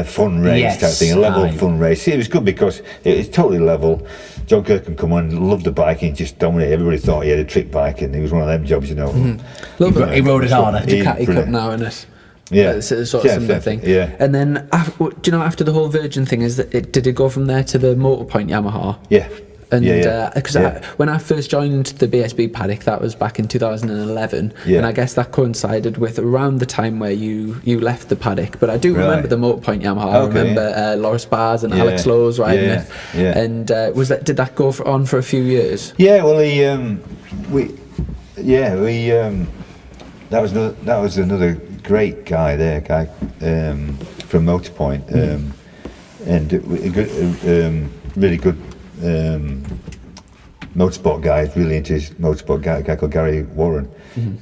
fun race type thing, a level fun race. It was good because it was totally level. John Kirkham come on, loved the bike, and just dominated. Everybody thought he had a trick bike, and it was one of them jobs, you know. He rode it harder. Ducati Cup now, isn't it? Yeah, it's sort of similar thing. Yeah, and then do you know, after the whole Virgin thing, did it go from there to the Motorpoint Yamaha? Yeah. And because when I first joined the BSB paddock, that was back in 2011, and I guess that coincided with around the time where you left the paddock. But I do remember the Motorpoint Yamaha. I remember Loris Bars and Alex Lowe's riding it. Yeah. And did that go on for a few years? Yeah, well, that was another great guy there, from Motorpoint, and really good. Motorsport guy is really into his motorsport guy, a guy called Gary Warren,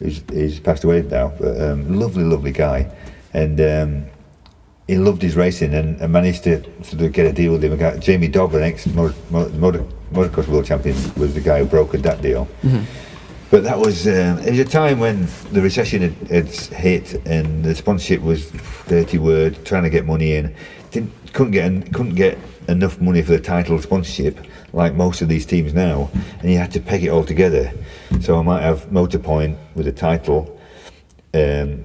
who's passed away now, but lovely guy, and he loved his racing and managed to sort of get a deal with him. Jamie Dobb, an ex-motocross world champion, was the guy who brokered that deal. But that was it was a time when the recession had hit and the sponsorship was dirty word, trying to get money in. Couldn't get enough money for the title sponsorship like most of these teams now, and you had to peg it all together. So I might have Motorpoint with a title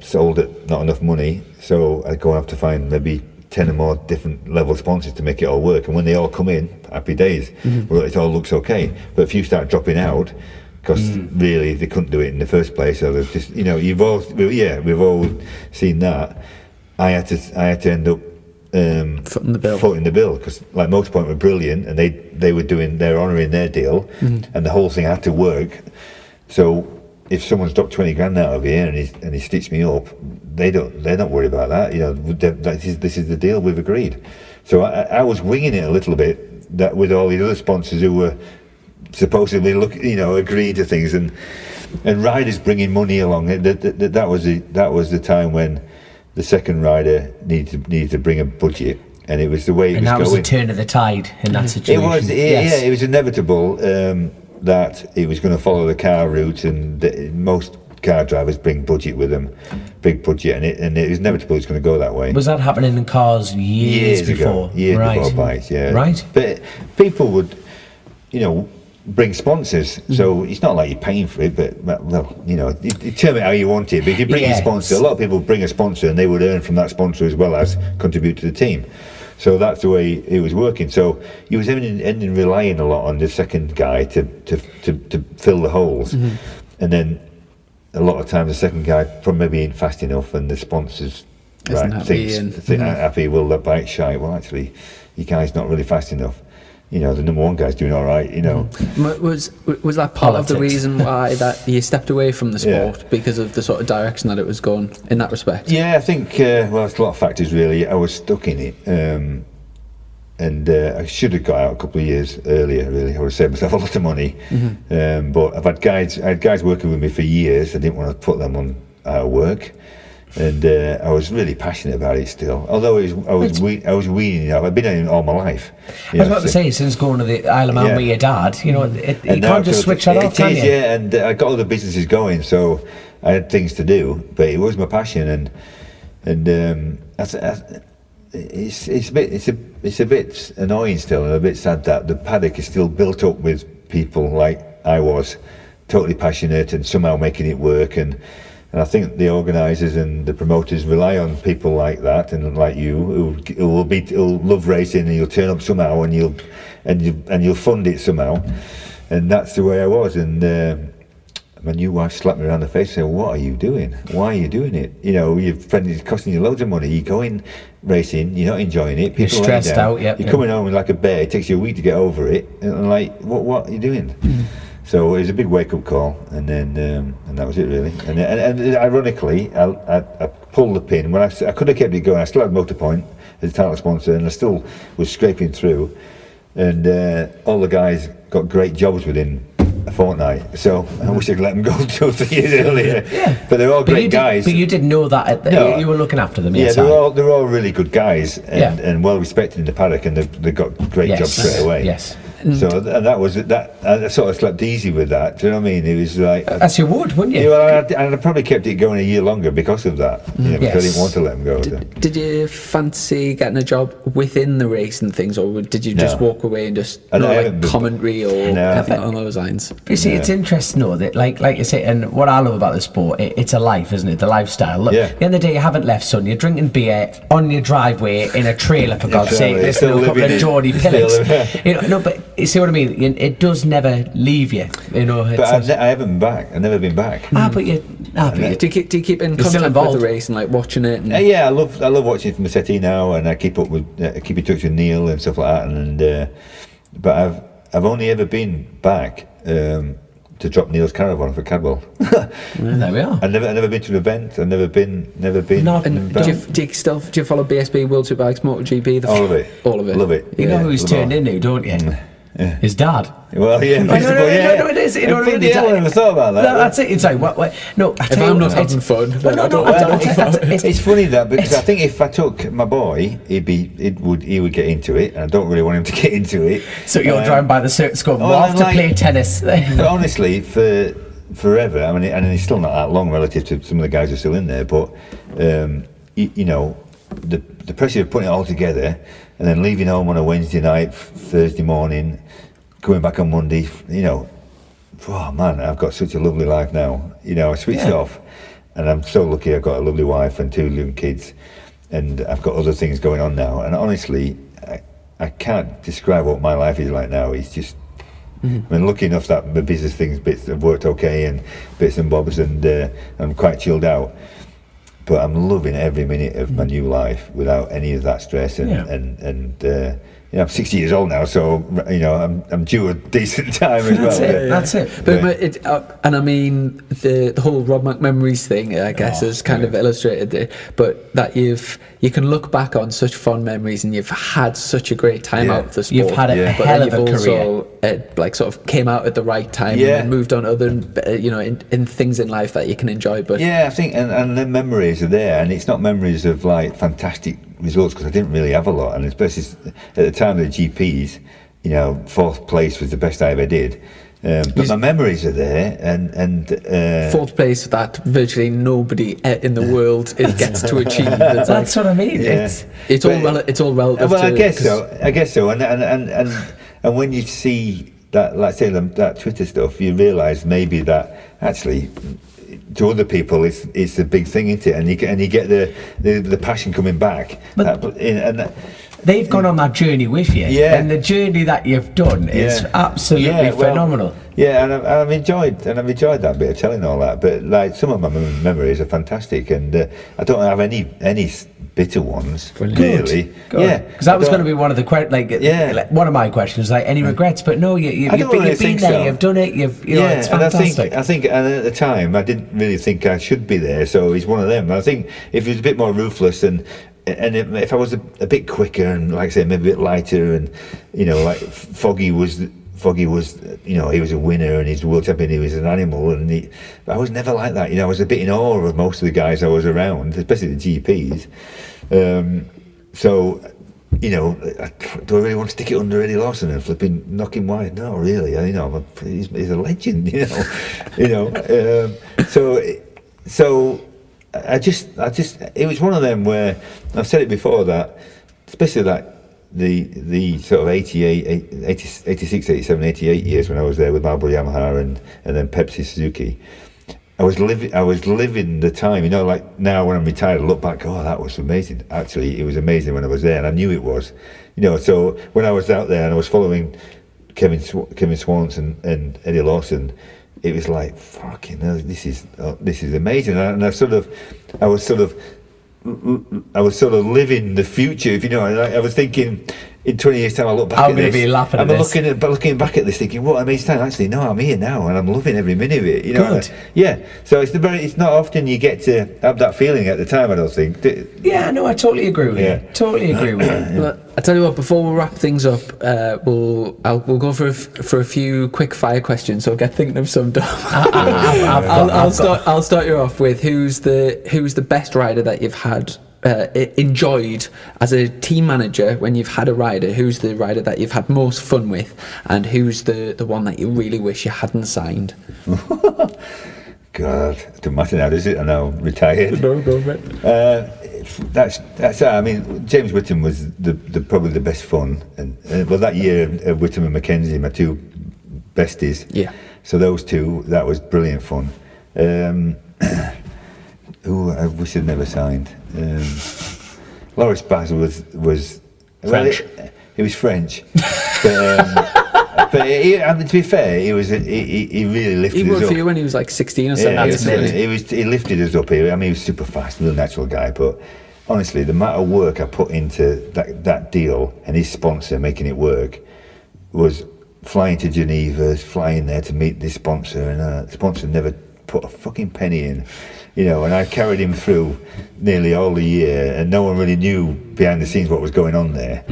sold at not enough money, so I'd go and have to find maybe 10 or more different level sponsors to make it all work, and when they all come in, happy days. Well, it all looks okay, but if you start dropping out because really they couldn't do it in the first place, so there's just, you know, we've all seen that. I had to end up footing the bill because like Motorpoint were brilliant, and they're honouring their deal, and the whole thing had to work. So if someone's dropped 20 grand out of here and he stitched me up, they're not worried about that. You know, this is the deal we've agreed. So I was winging it a little bit that with all these other sponsors who were supposedly agreed to things, and riders bringing money along. That was the time when the second rider needed to bring a budget, and it was the way it was going. And that was the turn of the tide in that situation. It was, it was inevitable that it was going to follow the car route, and most car drivers bring budget with them, big budget, and it was inevitable it's going to go that way. Was that happening in cars years before? Before bikes, yeah. Right. But people would, bring sponsors, so it's not like you're paying for it, but you determine how you want it. But if you bring a sponsor, a lot of people bring a sponsor and they would earn from that sponsor as well as contribute to the team. So that's the way it was working. So he was ending relying a lot on the second guy to fill the holes, and then a lot of times the second guy probably maybe ain't fast enough, and the sponsors think happy. Well, that bike's shite. Well, actually, your guy's not really fast enough. The number one guy's doing all right, Was that part of the reason why that you stepped away from the sport, because of the sort of direction that it was going in that respect? Yeah, I think, it's a lot of factors really. I was stuck in it, and I should have got out a couple of years earlier, really. I would have saved myself a lot of money. But I had guys working with me for years. I didn't want to put them on out of work. And I was really passionate about it still. Although I was weaning it up. I've been doing it all my life. I was about to say, since going to the Isle of Man with your dad, you can't just switch that off, can you? Yeah, and I got other businesses going, so I had things to do. But it was my passion, and it's a bit annoying still, and a bit sad that the paddock is still built up with people like I was, totally passionate and somehow making it work. And I think the organisers and the promoters rely on people like that and like you who'll love racing, and you'll turn up somehow and you'll fund it somehow, and that's the way I was. And my new wife slapped me around the face and said, "What are you doing? Why are you doing it? Your friend is costing you loads of money. You're going racing, you're not enjoying it. People you're stressed out. You're coming home like a bear. It takes you a week to get over it. And I'm like, what are you doing?" So it was a big wake-up call, and then and that was it really. And ironically, I pulled the pin when I could have kept it going. I still had Motorpoint as a title sponsor, and I still was scraping through. And all the guys got great jobs within a fortnight. So I wish I'd let them go 2 or 3 years earlier. Yeah. But they're all great guys. But you didn't know that. No. You were looking after them. Yeah, they're all really good guys and well respected in the paddock, and they got great jobs straight away. Yes. So and that was that. I sort of slept easy with that. Do you know what I mean? It was like as you would, wouldn't you? Well, I probably kept it going a year longer because of that. Because I didn't want to let them go. Did you fancy getting a job within the race and things, or did you just walk away and just commentary or anything along those lines? You see, it's interesting though that like you say, and what I love about the sport, it's a life, isn't it? The lifestyle. Look, at the end of the day, you haven't left, son. You're drinking beer on your driveway in a trailer, for God's sake. Listening to a couple of Geordie Pillocks. But you see what I mean? It does never leave you. But I haven't been back. I've never been back. Do you keep in contact with the race and like watching it? Yeah, I love watching it from the settee now, and I keep in touch with Neil and stuff like that. And but I've only ever been back to drop Neil's caravan for Cadwell. There we are. I've never been to an event. I've never been. And do you follow BSB World Superbikes MotoGP? All of it. Love it. You know who he's turned into, don't you? Yeah. His dad. Well, yeah. No, it is. You know what I mean? I never thought about that. No, that's it. It's like, what? No, if I'm not having fun, then I don't want fun. It's funny that because I think if I took my boy, he would get into it. And I don't really want him to get into it. So you're driving by the circuit going, we'll have to play tennis. But honestly, for forever, I mean, and it's still not that long relative to some of the guys who are still in there, but the pressure of putting it all together and then leaving home on a Wednesday night, Thursday morning, coming back on Monday, oh man, I've got such a lovely life now. I switched off, and I'm so lucky. I've got a lovely wife and 2 young kids, and I've got other things going on now. And honestly, I can't describe what my life is like now. It's just, I mean, lucky enough that the business bits have worked okay, and bits and bobs, and I'm quite chilled out. But I'm loving every minute of my new life without any of that stress, I'm 60 years old now, so I'm due a decent time as well. That's it. But and I mean the whole Rob McMemories thing, I guess, has kind of illustrated it. But that you can look back on such fond memories, and you've had such a great time out of the sport. You've had a hell of a career. Like sort of came out at the right time and moved on other, in things in life that you can enjoy. But I think and the memories are there, and it's not memories of like fantastic results, because I didn't really have a lot, and especially at the time of the GPs, 4th place was the best I ever did. But my memories are there, and 4th place that virtually nobody in the world gets to achieve. That's what I mean. Yeah. It's all relative. Well, I guess so. And when you see that, like say that Twitter stuff, you realise maybe that actually, to other people, it's a big thing, isn't it? And you get the passion coming back. They've gone on that journey with you, and the journey that you've done is absolutely phenomenal. Yeah, and I've enjoyed that bit of telling all that. But like some of my memories are fantastic, and I don't have any bitter ones. Really. Good. Yeah, because that was going to be one of the one of my questions, like any regrets. But no, you've been there, you've done it, it's fantastic. I think, and at the time, I didn't really think I should be there. So it's one of them. I think if it was a bit more ruthless and if I was a bit quicker and, like I say, maybe a bit lighter, and like Foggy was, he was a winner and he's world champion. He was an animal, and I was never like that. I was a bit in awe of most of the guys I was around, especially the GPs. So, do I really want to stick it under Eddie Lawson and flipping knock him wide? No, really. He's a legend. So. I just, it was one of them where I've said it before that, especially that the sort of 86, 87, 88 years when I was there with Marlboro Yamaha and then Pepsi Suzuki, I was living the time. Like now when I'm retired, I look back, oh, that was amazing. Actually, it was amazing when I was there, and I knew it was. So when I was out there and I was following Kevin Swans and Eddie Lawson, it was like, fucking hell, this is amazing. And I was sort of living the future, if you know. I was thinking, in 20 years' time, I look back at this. I'm going to be laughing at this. I'm looking back at this, thinking, what amazing time. Actually, no, I'm here now, and I'm loving every minute of it. You know, Good. So it's not often you get to have that feeling at the time. I don't think. Yeah, no, I totally agree with you. Totally agree with you. Well, I tell you what, before we wrap things up, we'll go for a few quick fire questions. So get thinking of some. I'll start you off with who's the best rider that you've had. Enjoyed as a team manager when you've had a rider. Who's the rider that you've had most fun with, and who's the one that you really wish you hadn't signed? God, it doesn't matter now, does it? I know, retired. No, go for it. That's. I mean, James Whittam was probably the best fun, and well, that year Whittam and Mackenzie, my two besties. Yeah. So those two, that was brilliant fun. Who I wish I'd never signed. Loris Baz was French. Well, he was French, but to be fair, he really lifted us up. He worked for you when he was like 16 or something. He lifted us up. I mean, he was super fast, real natural guy. But honestly, the amount of work I put into that deal and his sponsor making it work was flying to Geneva, flying there to meet this sponsor, and the sponsor never put a fucking penny in. You know, and I carried him through nearly all the year, and no one really knew behind the scenes what was going on there.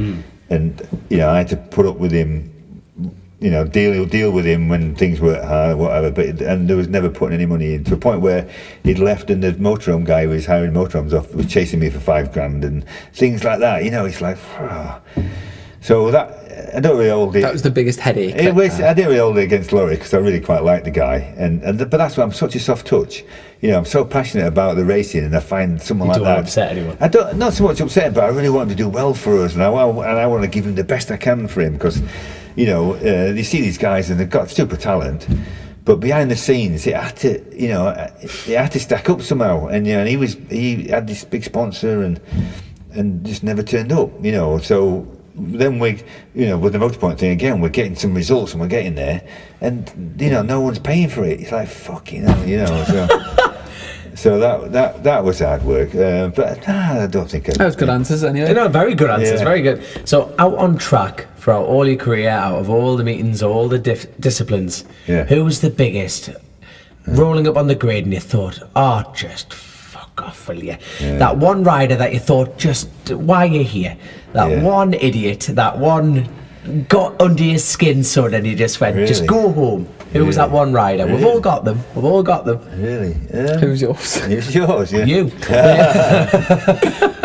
And you know, I had to put up with him, you know, deal with him when things were hard, whatever. And there was never putting any money in, to a point where he'd left, and the motorhome guy who was hiring motorhomes off was chasing me for $5,000 and things like that. You know, it's like, so that. I don't really hold it. That was the biggest headache. I didn't really hold it against Laurie because I really quite liked the guy, but that's why I'm such a soft touch. You know, I'm so passionate about the racing, and I find someone like that. You don't want to upset anyone. I don't, not so much upset, but I really want to do well for us, and I want to give him the best I can for him, because, you know, you see these guys and they've got super talent, but behind the scenes, it had to stack up somehow, and you know, he had this big sponsor and just never turned up, you know. So then with the motorpoint thing again, we're getting some results and we're getting there, and you know, no one's paying for it. It's like, fucking hell, you know. So that was hard work, but I don't think that was good answers anyway. No, very good answers, very good. So out on track throughout all your career, out of all the meetings, all the disciplines, who was the biggest? Rolling up on the grid and you thought, just fuck off, will you? That one rider that you thought, just why are you here? That one idiot, that one got under your skin, son, and you just went, just go home. Who was that one rider? We've all got them. Really? Who's yours? Who's yours? Yeah. You.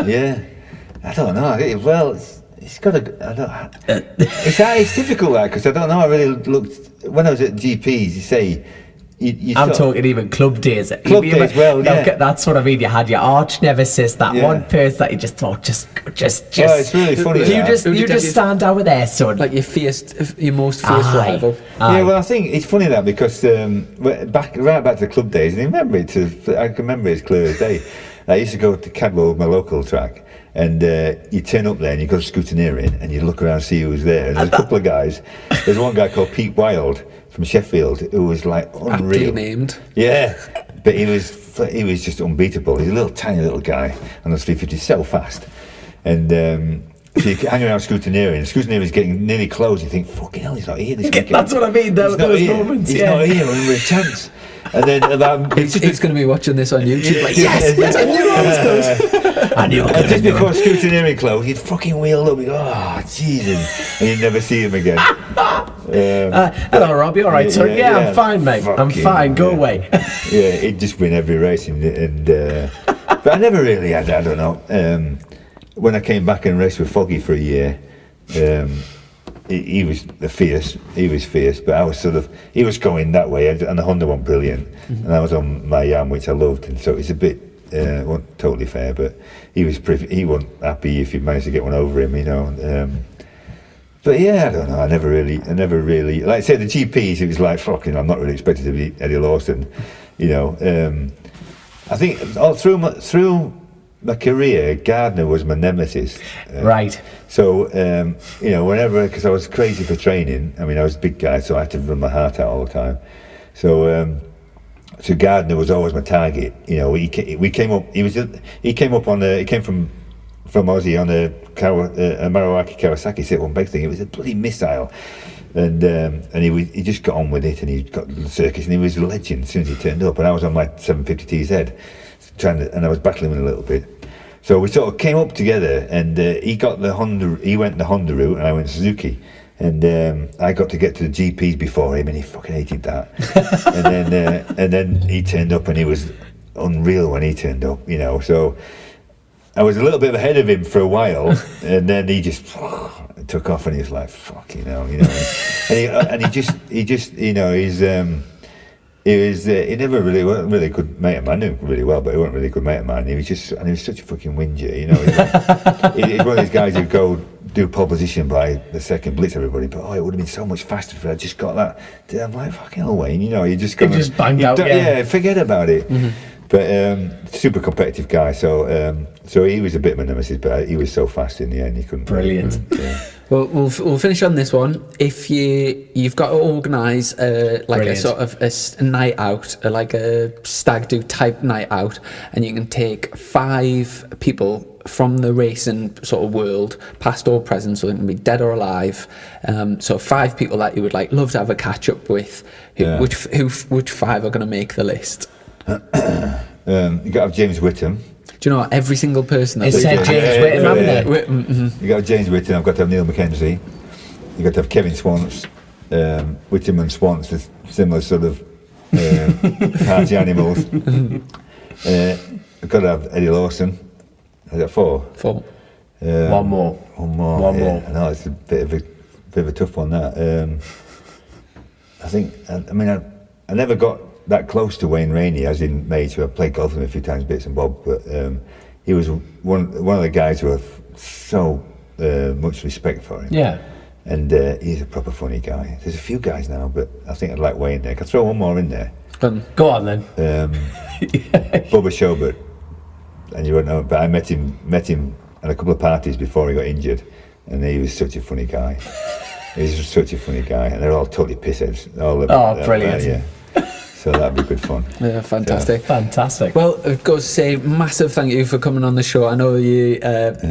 Yeah. I don't know. Well, it's got to. It's difficult, that, because I don't know. I really looked when I was at GPs. You say. I'm talking even club days. That's what I mean. You had your arch nemesis, that one person that you just thought, just. Well, it's really funny. You just stand over there, son. Like your most fierce rival. Yeah, well, I think it's funny that, because right back to the club days, and I can remember it as clear as day. I used to go to Cadwell, my local track, and you turn up there and you go to scrutineering and you look around and see who was there. And there's a couple of guys. There's one guy called Pete Wild from Sheffield, who was like unreal. Aptly named. Yeah, but he was just unbeatable. He's a little tiny little guy on the 350, so fast. And so you hang around scrutineering's getting nearly closed. You think, fucking hell, he's not here this weekend. That's what I mean. Those moments. He's not here. We're a chance. And then he's going to be watching this on YouTube. Like, yes, I knew I was close. I knew. And just before scrutineering closed, he'd fucking wheel up. He'd go, Jesus, and you'd never see him again. Hello, Rob. You all right, son? Yeah, I'm fine, mate. I'm fine. Go away. Yeah, he'd just win every race, but I never really had. I don't know. When I came back and raced with Foggy for a year, he was fierce. He was fierce, but I was he was going that way, and the Honda went brilliant, and I was on my Yam, which I loved, and so it's a bit wasn't totally fair, but he wasn't happy if you managed to get one over him, you know. But yeah, I don't know. I never really, like I said, the GPs, it was like, fucking, I'm not really expected to be Eddie Lawson, you know. I think all through my career, Gardner was my nemesis. Right. So, you know, because I was crazy for training. I mean, I was a big guy, so I had to run my heart out all the time. So Gardner was always my target. You know, he came up from Aussie on a Marowaki Kawasaki sit-one big thing. It was a bloody missile, and he just got on with it, and he got the circus, and he was a legend as soon as he turned up. And I was on my 750 TZ, and I was battling with him a little bit. So we sort of came up together, and he went the Honda route, and I went Suzuki. And I got to get to the GPs before him, and he fucking hated that. and then he turned up, and he was unreal when he turned up, you know. So I was a little bit ahead of him for a while, and then he just took off, and he was like, "Fuck, you know." And he just, you know, he never really wasn't really a good mate of mine. I knew him really well, but he wasn't really a good mate of mine. He was such a fucking whinger, you know. He's one of these guys who go do pole position by the second, blitz everybody, but it would have been so much faster if I just got that. I'm like, fucking hell, Wayne, you know, you just banged out, forget about it. Mm-hmm. But super competitive guy, so he was a bit of a nemesis, but he was so fast in the end, he couldn't. Brilliant. Yeah. Well, we'll finish on this one. If you've got to organise a sort of a night out, like a stag do type night out, and you can take 5 people from the racing sort of world, past or present, so they can be dead or alive. So 5 people that you would love to have a catch up with. Which 5 are going to make the list? You got to have James Whittam. Do you know what? Every single person it said James Whittam, haven't it? Mm-hmm. You got to have James Whittam. I've got to have Neil McKenzie. You got to have Kevin Swans. Whittam and Swans are similar sort of party animals. I've got to have Eddie Lawson. Is that 4? 4. One more. I know it's a bit of a tough one. That I never got that close to Wayne Rainey, as in mates, who I played golf with him a few times, bits and bobs. But he was one of the guys who have so much respect for him. Yeah. And he's a proper funny guy. There's a few guys now, but I think I'd like Wayne there. Can I throw one more in there? Go on then. Bubba Schobert. And you won't know, but I met him at a couple of parties before he got injured, and he was such a funny guy. He's such a funny guy, and they're all totally pissheads. Brilliant. Yeah. So that'd be good fun. Yeah, fantastic. Fantastic. Well, I've got to say massive thank you for coming on the show. I know you,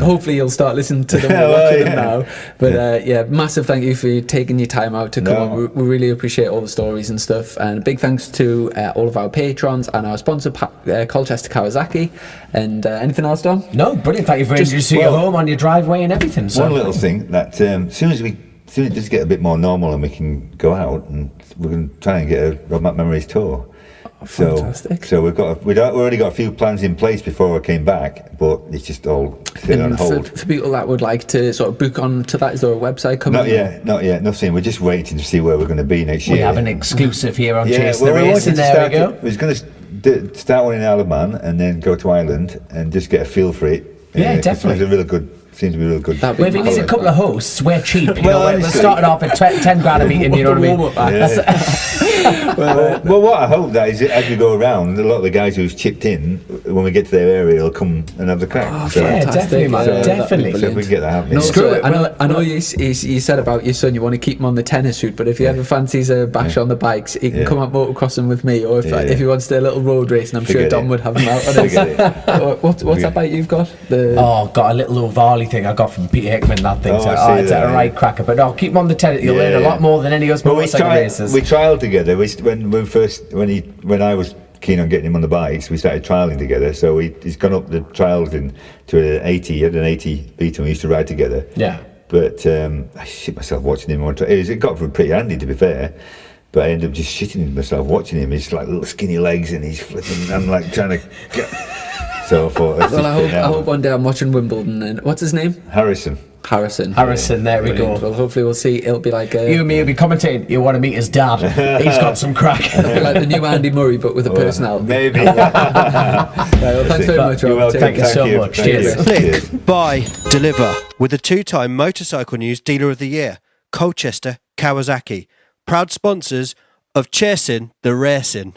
hopefully you'll start listening to them and watching them now. But massive thank you for taking your time out to come on. We really appreciate all the stories and stuff. And big thanks to all of our patrons and our sponsor, Colchester Kawasaki. And anything else, Dom? No, brilliant. Thank you for introducing your home, on your driveway and everything. So. One little thing, that as soon as it does get a bit more normal and we can go out, and we're going to try and get a Rob Mac Memories tour. Fantastic. So we've already got a few plans in place before I came back, but it's just all sitting on hold. For people that would like to sort of book on to that, is there a website coming? Not yet, nothing. We're just waiting to see where we're going to be next year. We have an exclusive here on Chasin, Racin. There we go. We're going to start one in Isle of Man and then go to Ireland and just get a feel for it. Yeah, definitely. Seems to be real good. Well, if you need a couple of hosts, we're cheap. We're starting off at 10 grand a meeting, you know what I mean? Well, what I hope that is, as we go around, a lot of the guys who've chipped in, when we get to their area, will come and have the crack. Definitely, man. Definitely. So if we can get that happening. Screw it. I know you said about your son, you want to keep him on the tennis suit, but if he ever fancies a bash on the bikes, he can come out motocrossing with me, or if he wants to do a little road race, and I'm sure Dom would have him out on it. What's that bike you've got? Got a little Varley thing I got from Peter Hickman. That thing. It's a right cracker. But no, keep him on the tennis. You'll learn a lot more than any of us motorcycle races. We trialled together. When I was keen on getting him on the bikes, we started trialling together. So he's gone up the trials to an 80. He had an 80 Beetle. We used to ride together. Yeah. But I shit myself watching him. It got pretty handy, to be fair. But I ended up just shitting myself watching him. He's like little skinny legs, and he's flipping. I'm like trying to get. So I thought. I hope one day I'm watching Wimbledon. And what's his name? Harrison. There we go. Well, hopefully we'll see. It'll be like you and me will be commentating. You want to meet his dad? He's got some crack. It'll be like the new Andy Murray, but with a personality. Maybe. Thanks very much, Rob. Thank you so much. Cheers. Click, buy, deliver with the 2-time Motorcycle News Dealer of the Year, Colchester Kawasaki, proud sponsors of Chasin, the Racin.